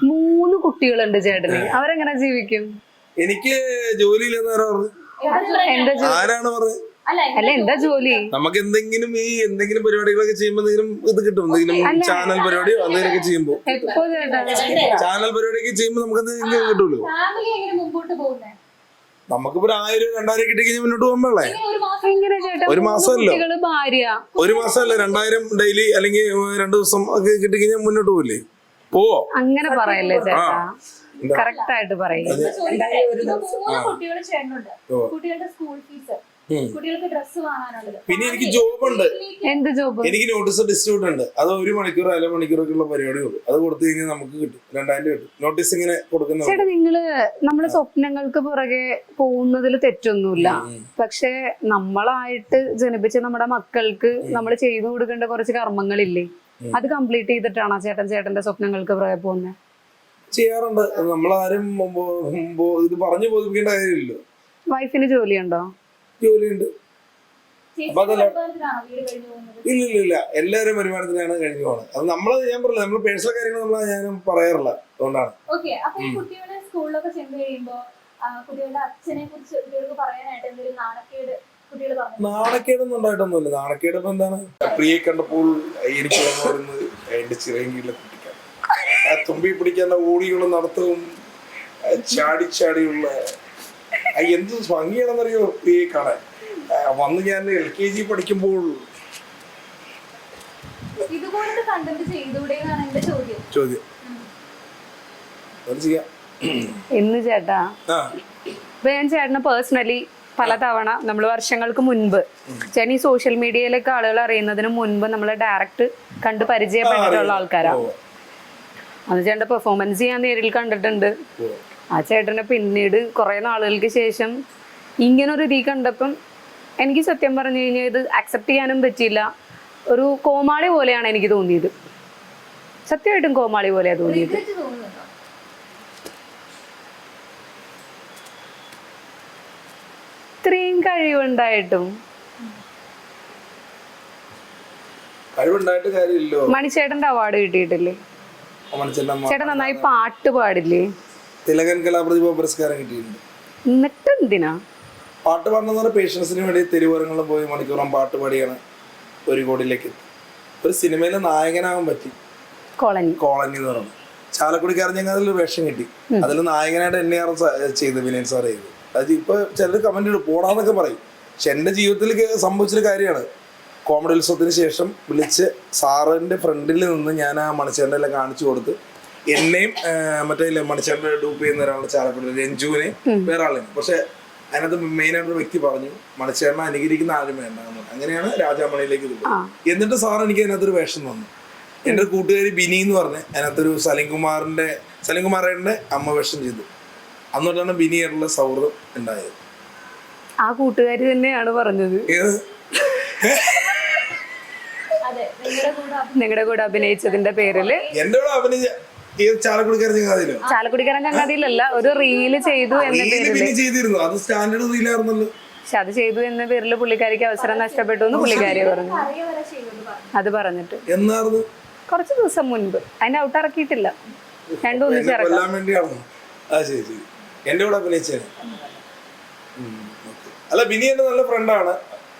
3 കുട്ടികളുണ്ട് ചേട്ടന്, അവരെങ്ങനെ ജീവിക്കും? എനിക്ക് ജോലിയില്ലെന്ന് ആരാണ് പറഞ്ഞത്? അല്ല, എന്താ ജോലി? നമുക്ക് എന്തെങ്കിലും പരിപാടികളൊക്കെ ചെയ്യുമ്പോ എന്തെങ്കിലും ഇത് കിട്ടും, എന്തെങ്കിലും ചാനൽ പരിപാടിയോ എന്തെങ്കിലുമൊക്കെ ചെയ്യുമ്പോ, ചാനൽ പരിപാടിയൊക്കെ ചെയ്യുമ്പോ നമുക്ക് എന്തെങ്കിലും കിട്ടുമല്ലോ. നമുക്കിപ്പോ 1000-2000 കിട്ടി കഴിഞ്ഞാൽ മുന്നോട്ട് പോകുമ്പോഴേ, ഒരു മാസമല്ലോ, 2000 ഡെയിലി അല്ലെങ്കിൽ 2 ദിവസം ഒക്കെ കിട്ടി കഴിഞ്ഞാൽ മുന്നോട്ട് പോവില്ലേ? പോവോ? അങ്ങനെ പറയല്ലേ ചേട്ടാ, കറക്റ്റ് ആയിട്ട് പറയില്ല. കുട്ടികൾ ചേട്ടനുണ്ട്, കുട്ടികളുടെ സ്കൂൾ ഫീസ്, കുട്ടികൾക്ക് ഡ്രസ് വാങ്ങാനുള്ളത്. പിന്നെ എനിക്ക് ജോബുണ്ട്. എന്ത് ജോബ്? എനിക്ക് നോട്ടീസ് ഡിസ്ട്രിബ്യൂട്ട് ഉണ്ട്. അത് 1 മണിക്കൂർ 1/2 മണിക്കൂറൊക്കെ ഉള്ള പരിപാടിയുള്ളൂ. അത് കൊടുത്തു കഴിഞ്ഞാൽ നമുക്ക് കിട്ടും, 2000 കിട്ടും. നോട്ടീസ് ഇങ്ങനെ കൊടുക്കുന്ന. ചേട്ടാ, നമ്മള് സ്വപ്നങ്ങൾക്ക് പുറകെ പോകുന്നതിൽ തെറ്റൊന്നുമില്ല. പക്ഷെ നമ്മളായിട്ട് ജനിപ്പിച്ച നമ്മുടെ മക്കൾക്ക് നമ്മൾ ചെയ്തു കൊടുക്കേണ്ട കുറച്ച് കർമ്മങ്ങളില്ലേ, അത് കംപ്ലീറ്റ് ചെയ്തിട്ടാണോ ചേട്ടന്റെ സ്വപ്നങ്ങൾക്ക് പുറകെ പോകുന്നത്? ചെയ്യാറുണ്ട്. നമ്മളാരും ഇത് പറഞ്ഞു ബോധിപ്പിക്കേണ്ട കാര്യമില്ലല്ലോ. വൈഫിന് ജോലിയുണ്ടോ? ജോലിയുണ്ട്. ഇല്ല, എല്ലാവരും വരുമാനത്തിനാണ് കഴിഞ്ഞു പോകണം. അത് ഞാൻ പറഞ്ഞില്ല, നമ്മള് പേഴ്സണൽ കാര്യങ്ങൾ ഞാനും പറയാറില്ല. അതുകൊണ്ടാണ്. സ്കൂളിലൊക്കെ ചെന്ന് കഴിയുമ്പോ കുട്ടികളുടെ അച്ഛനെ കുറിച്ച് കുട്ടികൾക്ക് പറയാനായിട്ട് എന്തെങ്കിലും നാണക്കേടൊന്നും ഉണ്ടായിട്ടൊന്നുമില്ല. നാണക്കേട് ഇപ്പൊ എന്താണ്, പ്രിയെ കണ്ടപ്പോൾ എനിക്ക് വരുന്നത് എന്റെ ചിറങ്കിലെ കുട്ടിക്കാണ്. തുമ്പി പിടിക്കാനുള്ള ഓടിയുള്ള നടത്തവും ചാടിയുള്ള എന്ത് ഭംഗിയാണെന്നറിയോ പ്രിയെ കാണാൻ. വന്ന് ഞാൻ LKG പഠിക്കുമ്പോൾ ചോദ്യം എന്ന് ചേട്ടാ, ഇപ്പൊ ഞാൻ ചേട്ടനെ പേഴ്സണലി പലതവണ നമ്മൾ വർഷങ്ങൾക്ക് മുൻപ് ചേട്ടൻ ഈ സോഷ്യൽ മീഡിയയിലൊക്കെ ആളുകൾ അറിയുന്നതിന് മുൻപ് നമ്മൾ ഡയറക്റ്റ് കണ്ട് പരിചയപ്പെട്ടിട്ടുള്ള ആൾക്കാരാണ്. അന്ന് ചേട്ടൻ്റെ പെർഫോമൻസ് ഞാൻ നേരിൽ കണ്ടിട്ടുണ്ട്. ആ ചേട്ടനെ പിന്നീട് കുറെ നാളുകൾക്ക് ശേഷം ഇങ്ങനൊരു രീതി കണ്ടപ്പം എനിക്ക് സത്യം പറഞ്ഞു കഴിഞ്ഞാൽ ഇത് അക്സെപ്റ്റ് ചെയ്യാനും പറ്റിയില്ല. ഒരു കോമാളി പോലെയാണ് എനിക്ക് തോന്നിയത്. സത്യമായിട്ടും കോമാളി പോലെയാണ് തോന്നിയത്. ഇത്രയും കഴിവുണ്ടായിട്ടും കഴിവുണ്ടായിട്ട് കാര്യമില്ലോ. മണിച്ചേട്ടന്റെ അവാർഡ് കിട്ടിയിട്ടില്ലേ? ചേട്ടൻ നന്നായി പാട്ട് പാടില്ലേ? തിലകൻ കലാപ്രതിഭ പുരസ്കാരം കിട്ടിയിട്ടുണ്ട്. എന്നിട്ട് എന്തിനാ പാട്ട് പാടുന്ന പേഷ്യൻസിന് വേണ്ടി തെരുവോരങ്ങളിൽ പോയി മണിക്കൂറം പാട്ട് പാടിയാണ് 1 കോടിയിലേക്ക് എത്തി. ഒരു സിനിമയിലെ നായകനാകാൻ പറ്റി. കോളനി എന്ന് പറയുന്നത് ചാലക്കുടിക്കാരൻ ഞങ്ങൾ അതിൽ വേഷം കിട്ടി. അതിൽ നായകനായിട്ട് എന്നെയാണ് ചെയ്ത് വിനയൻ സാർ ചെയ്ത്. അത് ഇപ്പൊ ചിലർ കമന്റ് ഇടും പോടാന്നൊക്കെ പറയും. പക്ഷെ എന്റെ ജീവിതത്തിൽ സംഭവിച്ചൊരു കാര്യമാണ്. കോമഡി ഉത്സവത്തിന് ശേഷം വിളിച്ച് സാറിന്റെ ഫ്രണ്ടിൽ നിന്ന് ഞാൻ ആ മണിച്ചേട്ടനെ എല്ലാം കാണിച്ചു കൊടുത്ത് എന്നെയും മറ്റേ മണിച്ചേട്ടനെ ഡൂപ്പ് ചെയ്യുന്ന ഒരാളെ ചാലക്കുടി രഞ്ജുവിനെ വേറെ ആളെയും. പക്ഷെ അതിനകത്ത് മെയിനായിട്ടൊരു വ്യക്തി പറഞ്ഞു മണിച്ചേട്ടനെ അനുകരിക്കുന്ന ആരും വേണ്ട. അങ്ങനെയാണ് രാജാമണിയിലേക്ക് ഇത്. എന്നിട്ട് സാർ എനിക്ക് അതിനകത്തൊരു വേഷം തന്നു. എൻ്റെ ഒരു കൂട്ടുകാരി ബിനി എന്ന് പറഞ്ഞ് അതിനകത്തൊരു സലിംകുമാറിന്റെ അമ്മ വേഷം ചെയ്തു. അന്നോട്ടാണ് ബിനിയായിട്ടുള്ള സൗഹൃദം ഉണ്ടായത്. ആ കൂട്ടുകാരി തന്നെയാണ് പറഞ്ഞത് നിങ്ങളുടെ കൂടെ അഭിനയിച്ചതിന്റെ പേരില്. എന്റെ കൂടെ അഭിനയിച്ച ചാലക്കുടിക്കാരൻ ചങ്ങാതിയിലല്ല, ഒരു റീല് ചെയ്തു എന്ന പേരില് ചെയ്തിരുന്നു. അത് സ്റ്റാൻഡേർഡ് റീലായിരുന്നല്ലോ. പക്ഷെ അത് ചെയ്തു എന്ന പേരില് പുള്ളിക്കാരിക്ക് അവസരം നഷ്ടപ്പെട്ടു എന്ന് പുള്ളിക്കാരി പറഞ്ഞു. അത് പറഞ്ഞിട്ട് എന്നായിരുന്നു കുറച്ച് ദിവസം മുൻപ്. അതിന്റെ ഔട്ട് ഇറക്കിയിട്ടില്ല. രണ്ടും ഒന്നിച്ചിറക്കാം. എന്റെ കൂടെ അഭിനയിച്ചത് അല്ല, ബിനി എന്റെ നല്ല ഫ്രണ്ടാണ്.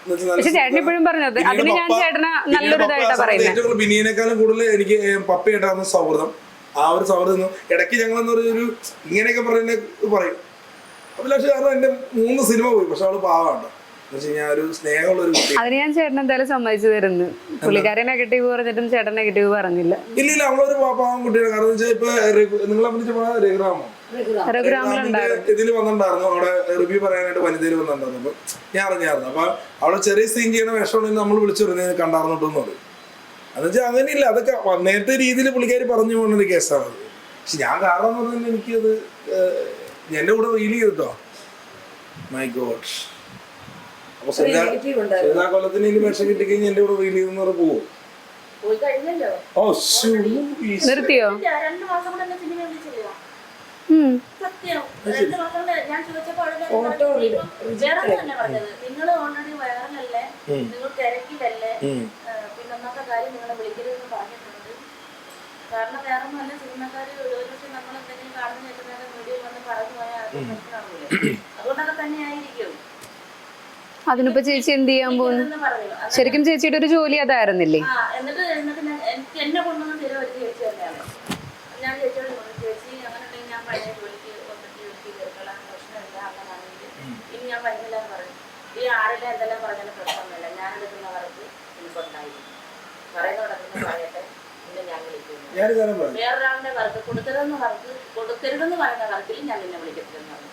പക്ഷെ ചേട്ടൻ ഇപ്പോഴും പറഞ്ഞത് അതിന് ഞാൻ ചേട്ടന് നല്ലൊരു ഇതായിട്ടാ പറയുന്നത്. ബിനിയേക്കാളും കൂടുതൽ എനിക്ക് പപ്പയായിട്ടാണ് സൗഹൃദം. ആ ഒരു സൗഹൃദം ഇടയ്ക്ക് ഞങ്ങളെന്ന് പറഞ്ഞൊരു ഇങ്ങനെയൊക്കെ പറയും. അഭിലാഷ് കാരണം എന്റെ 3 സിനിമ പോയി. പക്ഷെ അവള് പാവാണ്. അതിന് ഞാൻ ചേട്ടൻ എന്തായാലും സമ്മതിച്ചു തരുന്നു. പുള്ളിക്കാരെ നെഗറ്റീവ് പറഞ്ഞിട്ടും ചേട്ടൻ നെഗറ്റീവ് പറഞ്ഞില്ല. ഇല്ല അവളൊരു പാവം കുട്ടിയാണ്. കാരണം വെച്ചാൽ ഇപ്പൊ നിങ്ങൾ രഘുറാമോ ഇതിൽ വന്നിട്ടുണ്ടായിരുന്നു. അവിടെ റിവ്യൂ പറയാനായിട്ട് വനിതയിൽ വന്നിട്ടുണ്ടായിരുന്നു. അപ്പൊ ഞാൻ അറിഞ്ഞായിരുന്നു. അപ്പൊ അവളെ ചെറിയ സീൻ ചെയ്യുന്ന വേഷമാണ് നമ്മൾ വിളിച്ചു പറയുന്നത് കണ്ടാർന്നിട്ടെന്ന് പറയും. എന്ന് വെച്ചാൽ അങ്ങനെയില്ല. അതൊക്കെ നേരത്തെ രീതിയിൽ പുള്ളിക്കാരി പറഞ്ഞു പോകുന്നൊരു കേസാണ്. പക്ഷെ ഞാൻ കാരണം എന്ന് പറഞ്ഞാൽ എനിക്കത് എന്റെ കൂടെ റീൽ ചെയ്തിട്ടോ. My God. അപ്പൊ കൊല്ലത്തിന് ഇനി വേഷം കിട്ടിക്കഴിഞ്ഞാൽ എന്റെ കൂടെ റീൽ ചെയ്തെന്ന് പറഞ്ഞ പോവോ? നിർത്തിയോ? നിങ്ങൾ ഓൾറെഡി വയറല്ലേ, നിങ്ങൾ തിരക്കിലല്ലേ, പിന്നെ ഒന്നാമത്തെ കാര്യം നിങ്ങളെ വിളിക്കരുതെന്ന് പറഞ്ഞിട്ടുണ്ട്. കാരണം വേറെ നല്ല സിനിമക്കാര് ഒരു പക്ഷെ നമ്മൾ എന്തെങ്കിലും കാണുന്ന കേൾക്കുന്ന വീഡിയോ വന്ന് പറഞ്ഞു പോയാൽ അത് പ്രശ്നമാവില്ലേ? അതുകൊണ്ടൊക്കെ തന്നെ ആയിരിക്കും. അതിനിപ്പോ ചേച്ചി എന്ത് ചെയ്യാൻ പോകുന്നു? ശരിക്കും ചേച്ചിയുടെ ഒരു ജോലി അതായിരുന്നില്ലേ? എന്നിട്ട് എനിക്ക് എന്നെ കൊണ്ടൊന്നും തരും ഒരു ചേച്ചി തന്നെയാണ്. ഞാൻ ചേച്ചിയോട് ചേച്ചി അങ്ങനെ ഉണ്ടെങ്കിൽ ഞാൻ പഴയ ജോലിക്ക് തീർக்கலாம், പ്രശ്നമില്ല. അങ്ങനാണെങ്കിൽ ഇനി ഞാൻ വരുന്നില്ല എന്ന് പറയും. ഈ ആരെല്ലാം എന്തെല്ലാം പറഞ്ഞാലും പ്രശ്നമൊന്നുമില്ല. ഞാൻ എടുക്കുന്ന വർക്ക് എനിക്കുണ്ടായി പറയുന്ന നടക്കുന്ന പറയട്ടെ. പിന്നെ ഞാൻ വിളിക്കുന്നു. വേറൊരാളുടെ വർക്ക് കൊടുക്കരുതെന്ന് പറയുന്ന വർക്കിൽ ഞാൻ നിന്നെ വിളിക്കത്തില്ലെന്ന് പറഞ്ഞു.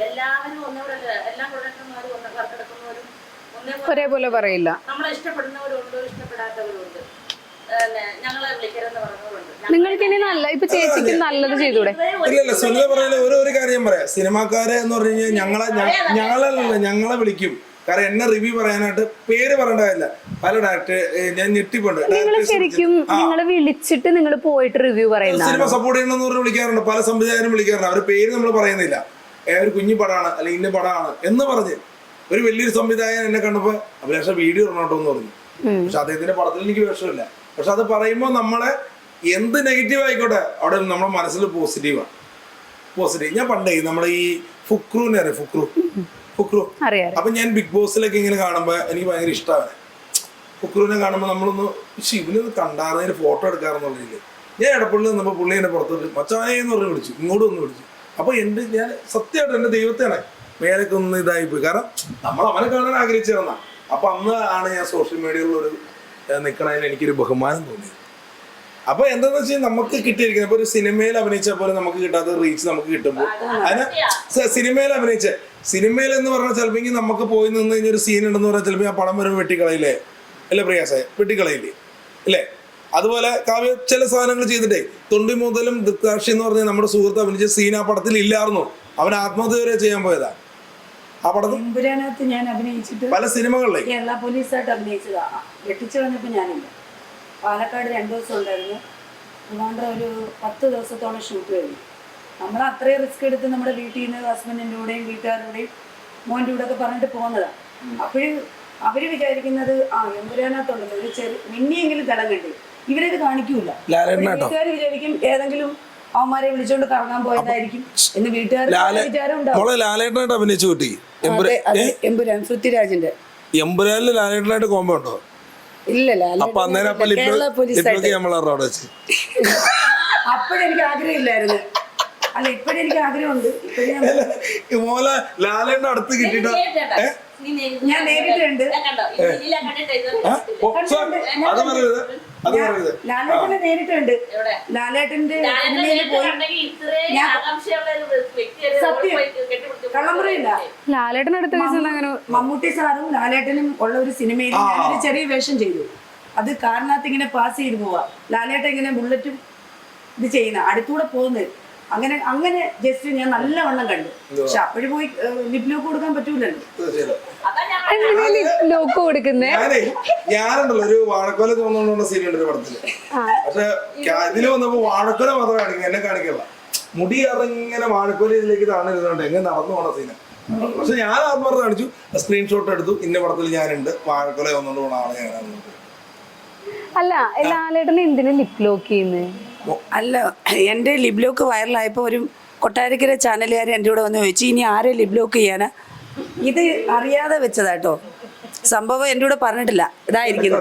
എല്ലാവരും ഒന്നേപോലെ എല്ലാ പ്രൊഡക്ടർമാരും വർക്കെടുക്കുന്നവരും ഒരേപോലെ പറയില്ല. നമ്മളെ ഇഷ്ടപ്പെടുന്നവരുണ്ട്, ഇഷ്ടപ്പെടാത്തവരുണ്ട്. ഞങ്ങളെ വിളിക്കരുതെന്ന് പറഞ്ഞവരുണ്ട്. നിങ്ങൾക്ക് ഇനി നല്ല ഇപ്പൊ ചേച്ചിക്ക് നല്ലത് ചെയ്തൂടെ? ഇല്ലല്ല, സുനിത പറയുന്ന ഒരു കാര്യം പറയാം. സിനിമാക്കാരെ എന്ന് പറഞ്ഞു കഴിഞ്ഞാൽ ഞങ്ങളെ വിളിക്കും. കാരണം എന്നെ റിവ്യൂ പറയാനായിട്ട് പേര് പറയേണ്ട കാര്യമില്ല. പല ഡയറക്ടർ ഞാൻ ഞെട്ടിക്കൊണ്ട് നിങ്ങൾ ശരിക്കും നിങ്ങൾ വിളിച്ചിട്ട് നിങ്ങൾ പോയിട്ട് റിവ്യൂ പറയുന്നത് സിനിമ സപ്പോർട്ട് ചെയ്യണമെന്ന് പറഞ്ഞ് വിളിക്കാറുണ്ട്. പല സംവിധായകരും വിളിക്കാറുണ്ട്. അവരുടെ പേര് നമ്മൾ പറയുന്നില്ല. ഒരു കുഞ്ഞു പടമാണ് അല്ലെങ്കിൽ ഇന്ന പടമാണ് എന്ന് പറഞ്ഞ് ഒരു വലിയൊരു സംവിധായകൻ എന്നെ കണ്ടപ്പോ അഭിലാഷ വീഡിയോ ഇടണോട്ടോ എന്ന് പറഞ്ഞു. പക്ഷെ അദ്ദേഹത്തിന്റെ പടത്തിൽ എനിക്ക് വിഷമില്ല. പക്ഷെ അത് പറയുമ്പോൾ നമ്മളെ എന്ത് നെഗറ്റീവ് ആയിക്കോട്ടെ അവിടെ നമ്മുടെ മനസ്സിൽ പോസിറ്റീവാണ്. ഞാൻ പണ്ടേ നമ്മുടെ ഈ ഫുക്രുവിനെ അറിയാം, ഫുക്രു. അപ്പൊ ഞാൻ ബിഗ് ബോസിലൊക്കെ ഇങ്ങനെ കാണുമ്പോ എനിക്ക് ഭയങ്കര ഇഷ്ടമാണ്. ഫുക്രുവിനെ കാണുമ്പോൾ നമ്മളൊന്ന് ഇവനൊന്ന് കണ്ടാറുന്നതിന് ഫോട്ടോ എടുക്കാറെന്നുള്ളില്ല. ഞാൻ ഇടപ്പള്ളി നിന്നപ്പോൾ പുള്ളി എന്നെ പുറത്തോട്ട് മച്ചാനെ എന്ന് പറഞ്ഞ് വിളിച്ചു, ഇങ്ങോട്ട് ഒന്ന് വിളിച്ചു. അപ്പൊ ഞാൻ സത്യമായിട്ട് എന്റെ ദൈവത്തെയാണ് മേലൊക്കെ ഒന്ന് ഇതായിപ്പോയി. കാരണം നമ്മൾ അവനെ കാണാൻ ആഗ്രഹിച്ചിരുന്ന. അപ്പൊ അന്ന് ആണ് ഞാൻ സോഷ്യൽ മീഡിയയിലുള്ള ഒരു നിൽക്കണതിന് എനിക്കൊരു ബഹുമാനം തോന്നിയത്. അപ്പൊ എന്താന്ന് വെച്ചാൽ നമുക്ക് കിട്ടിയിരിക്കുന്നത് ഇപ്പൊ ഒരു സിനിമയിൽ അഭിനയിച്ച പോലെ നമുക്ക് കിട്ടാത്ത റീച്ച് നമുക്ക് കിട്ടുമ്പോൾ അതിന് സിനിമയിൽ അഭിനയിച്ച സിനിമയിൽ എന്ന് പറഞ്ഞാൽ ചിലപ്പോൾ നമുക്ക് പോയി നിന്ന് കഴിഞ്ഞ ഒരു സീൻ ഉണ്ടെന്ന് പറഞ്ഞാൽ ചിലപ്പോൾ ആ പടം വരും വെട്ടിക്കളയില്ലേ അല്ലേ പ്രയാസേ, വെട്ടിക്കളയില്ലേ അല്ലേ? അതുപോലെ കാവ്യ ചില സാധനങ്ങൾ ചെയ്തിട്ടേ തൊണ്ടി മുതലും ദൃക്താക്ഷി എന്ന് പറഞ്ഞാൽ നമ്മുടെ സുഹൃത്ത് അഭിനയിച്ച സീൻ ആ പടത്തിൽ ഇല്ലായിരുന്നു. അവൻ ആത്മഹത്യ വരെ ചെയ്യാൻ പോയതാ ആ പടത്തിൽ. എമ്പുരാനകത്ത് ഞാൻ അഭിനയിച്ചിട്ട് പല സിനിമകളിലെ കേരള പോലീസായിട്ട് അഭിനയിച്ചതാ. വെട്ടിച്ചു വന്നപ്പോൾ ഞാനില്ല. പാലക്കാട് 2 ദിവസം ഉണ്ടായിരുന്നു. ട്രിവാൻഡ്രം ഒരു 10 ദിവസത്തോളം ഷൂട്ട് കഴിഞ്ഞു. നമ്മൾ അത്രയും റിസ്ക് എടുത്ത് നമ്മുടെ വീട്ടിൽ നിന്ന് ഹസ്ബൻഡിൻ്റെ കൂടെയും വീട്ടുകാരുടെയും മോൻ്റെ കൂടെ ഒക്കെ പറഞ്ഞിട്ട് പോകുന്നതാണ്. അപ്പോഴും അവർ വിചാരിക്കുന്നത് എമ്പുരാനകത്തുണ്ടല്ലോ ഒരു മിന്നിയെങ്കിലും തിളങ്ങണ്ടേ, ഇവരത് കാണിക്കൂല. വീട്ടുകാർ വിചാരിക്കും ഏതെങ്കിലും അവന്മാരെ വിളിച്ചോണ്ട് കറങ്ങാൻ പോയതായിരിക്കും എന്ന് വീട്ടുകാർ വിചാരം ഉണ്ടാവും. ലാലേട്ടനായിട്ട് അഭിനയിച്ചു കിട്ടി എമ്പുരാൻ പൃഥ്വിരാജിന്റെ. എമ്പുരാനിൽ ലാലേട്ടനായിട്ട് കോമ്പോ ഉണ്ടോ? ഇല്ലല്ല, കേരള പോലീസായിട്ട്. അപ്പോഴെനിക്ക് ആഗ്രഹമില്ലായിരുന്നു. അല്ല, ഇപ്പോഴെനിക്ക് ആഗ്രഹമുണ്ട്. ലാലേട്ടൻ അടുത്ത് കിട്ടിയിട്ട് ഞാൻ നേരിട്ടുണ്ട്. അത് പറയരുത്, അത് പറയരുത്. ലാലേട്ടനെ നേരിട്ടുണ്ട്. ലാലേട്ടന്റെ പോയി സത്യം കള്ളം പറയില്ല. ലാലേട്ടനടുത്ത അങ്ങനെ മമ്മൂട്ടി സാറും ലാലേട്ടനും ഉള്ള ഒരു സിനിമയിൽ ഞാനൊരു ചെറിയ വേഷം ചെയ്തു. അത് കാറിനകത്ത് ഇങ്ങനെ പാസ് ചെയ്ത് പോവാ. ലാലേട്ടൻ ഇങ്ങനെ ബുള്ളറ്റും ഇത് ചെയ്യുന്ന അടുത്തൂടെ പോകുന്നത്. അങ്ങനെ ജസ്റ്റ് ഞാൻ നല്ലവണ്ണം കണ്ടു. പക്ഷെ അപ്പോഴും പോയി ലിപ് ലോക്ക് കൊടുക്കാൻ പറ്റൂലല്ലോ. ലോക്ക് കൊടുക്കുന്നേ ഞാനുണ്ടല്ലോ ഒരു വാഴക്കൊല തോന്നുന്ന സീനുണ്ട് ഒരു പടത്തില്. പക്ഷെ ഇതില് വന്നപ്പോ വാഴക്കൊല മാത്രം കാണിക്കും, എന്നെ കാണിക്കല്ല. മുടി അതിങ്ങനെ വാഴക്കൊല ഇതിലേക്ക് താണിരുന്നുണ്ട് എങ്ങനെ നടന്നു പോണ സീന. പക്ഷെ ഞാൻ ആത്മാർത്ഥ കാണിച്ചു, സ്ക്രീൻഷോട്ട് എടുത്തു. ഇന്ന പടത്തിൽ ഞാനുണ്ട്, വാഴക്കൊല വന്നുകൊണ്ട് പോണ ആളെ ഞാനാണ്. അല്ല, ലാലേട്ടൻ എന്തിനാ ലിപ് ലോക്ക് ചെയ്യുന്നത്? അല്ല, എൻ്റെ ലിപ് ലോക്ക് വൈറലായപ്പോൾ ഒരു കൊട്ടാരക്കര ചാനലുകാർ എൻ്റെ കൂടെ വന്ന് ചോദിച്ചു ഇനി ആരെ ലിപ് ലോക്ക് ചെയ്യാനാ. ഇത് അറിയാതെ വെച്ചതാട്ടോ, സംഭവം എൻ്റെ കൂടെ പറഞ്ഞിട്ടില്ല. ഇതായിരിക്കുന്നു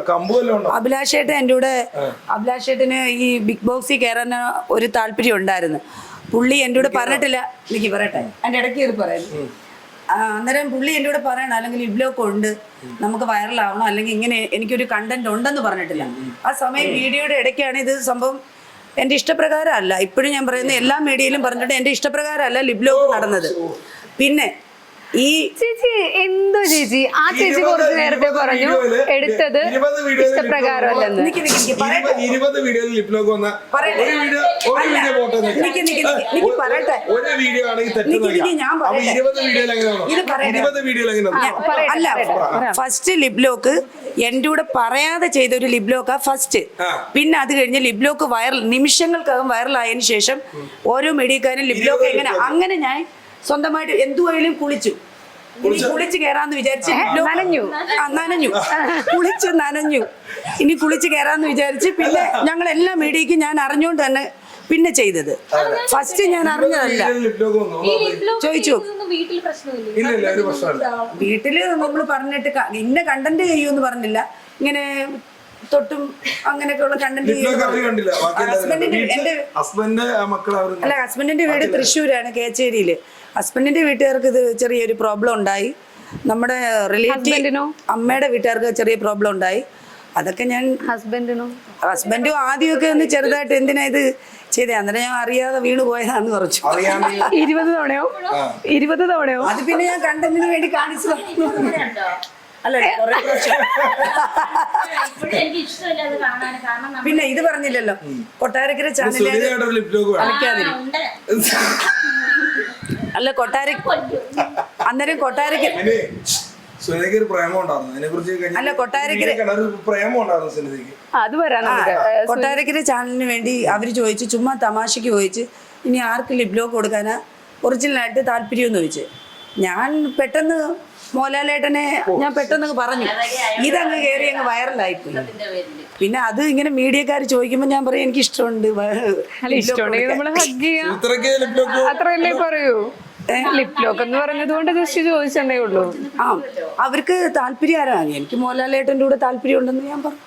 അഭിലാഷേട്ടൻ എൻ്റെ കൂടെ. അഭിലാഷേട്ടന് ഈ ബിഗ് ബോക്സിൽ കയറാൻ ഒരു താല്പര്യം ഉണ്ടായിരുന്നു. പുള്ളി എൻ്റെ കൂടെ പറഞ്ഞിട്ടില്ല. എനിക്ക് പറയട്ടെ, എൻ്റെ ഇടയ്ക്ക് കയറി പറയുന്നു. അന്നേരം പുള്ളി എൻ്റെ കൂടെ പറയണം അല്ലെങ്കിൽ ലിപ് ലോക്ക് ഉണ്ട്, നമുക്ക് വൈറലാവണം, അല്ലെങ്കിൽ ഇങ്ങനെ എനിക്കൊരു കണ്ടന്റ് ഉണ്ടെന്ന് പറഞ്ഞിട്ടില്ല. ആ സമയം വീഡിയോയുടെ ഇടയ്ക്കാണ് ഇത് സംഭവം. എൻ്റെ ഇഷ്ടപ്രകാരം അല്ല, ഇപ്പോഴും ഞാൻ പറയുന്നത് എല്ലാ മീഡിയയിലും പറഞ്ഞിട്ട് എൻ്റെ ഇഷ്ടപ്രകാരം അല്ല ലിപ് ലോക്ക് നടന്നത്. പിന്നെ ഈ ചേച്ചി എന്തോ ചേച്ചി ആ ചേച്ചി കുറച്ച് നേരത്തെ പറഞ്ഞു എടുത്തത് ഇഷ്ടപ്രകാരമല്ലെന്ന്. 20 വീഡിയോയിൽ ലിപ് ലോക്ക് വന്ന അല്ല, ഫസ്റ്റ് ലിപ് ലോക്ക് എൻ്റെ കൂടെ പറയാതെ ചെയ്ത ഒരു ലിപ് ലോക്കാ ഫസ്റ്റ്. പിന്നെ അത് കഴിഞ്ഞ് ലിപ് ലോക്ക് നിമിഷങ്ങൾക്കകം വൈറലായതിനു ശേഷം ഓരോ മീഡിയക്കാരും ലിപ് ലോക്ക് അങ്ങനെ ഞാൻ സ്വന്തമായിട്ട് എന്തുവായാലും കുളിച്ചു കയറാന്ന് വിചാരിച്ച് നനഞ്ഞു ഇനി കുളിച്ച് കയറാന്ന് വിചാരിച്ച് പിന്നെ ഞങ്ങൾ എല്ലാ മീഡിയക്കും ഞാൻ അറിഞ്ഞുകൊണ്ട് തന്നെ പിന്നെ ചെയ്തത്. ഫസ്റ്റ് ഞാൻ അറിഞ്ഞതല്ല. ചോദിച്ചു വീട്ടില് നമ്മൾ പറഞ്ഞിട്ട് ഇന്ന കണ്ടന്റ് ചെയ്യുമെന്ന് പറഞ്ഞില്ല. ഇങ്ങനെ തൊട്ടും അങ്ങനെയൊക്കെയുള്ള കണ്ടന്റ് ഹസ്ബൻഡിന്റെ വീട് തൃശ്ശൂരാണ്, കേച്ചേരിയില്. ഹസ്ബൻഡിന്റെ വീട്ടുകാർക്ക് ഇത് ചെറിയൊരു പ്രോബ്ലം ഉണ്ടായി. നമ്മുടെ റിലേറ്റീവ് അമ്മയുടെ വീട്ടുകാർക്ക് ചെറിയ പ്രോബ്ലം ഉണ്ടായി. അതൊക്കെ ഞാൻ ഹസ്ബൻഡും ആദ്യമൊക്കെ ഒന്ന് ചെറുതായിട്ട് എന്തിനാ ഇത് ചെയ്തേ, അന്നേരം ഞാൻ അറിയാതെ വീണ് പോയതാന്ന് പറഞ്ഞു. 20 തവണയോ? അത് പിന്നെ ഞാൻ കണ്ടന്റിന് വേണ്ടി കാണിച്ചു. പിന്നെ ഇത് പറഞ്ഞില്ലല്ലോ, കൊട്ടാരക്കര ചാനലുകാര് അല്ല അന്നേരം കൊട്ടാരക്കര അല്ല കൊട്ടാരക്കര ചാനലിന് വേണ്ടി അവര് ചോദിച്ചു, ചുമ്മാ തമാശക്ക് ചോദിച്ചു ഇനി ആർക്ക് ലിപ് ലോക്ക് കൊടുക്കാനാ ഒറിജിനലായിട്ട് താല്പര്യം എന്ന് ചോദിച്ചു. ഞാൻ പെട്ടെന്ന് മോഹൻലാലേട്ടനെ ഞാൻ പെട്ടെന്ന് പറഞ്ഞു, ഇതങ്ങ് കയറി അങ്ങ് വൈറലായിപ്പോയി. പിന്നെ അത് ഇങ്ങനെ മീഡിയക്കാർ ചോദിക്കുമ്പോൾ ഞാൻ പറയും എനിക്ക് ഇഷ്ടമുണ്ട്. അത്രയല്ലേ പറയൂ. ലിപ് ലോക്ക് എന്ന് പറഞ്ഞത് കൊണ്ട് ജസ്റ്റ് ചോദിച്ചേ ഉള്ളൂ. അവർക്ക് താല്പര്യം ആരാണ്. എനിക്ക് മോഹൻലാലേട്ടൻ്റെ കൂടെ താല്പര്യം ഉണ്ടെന്ന് ഞാൻ പറഞ്ഞു.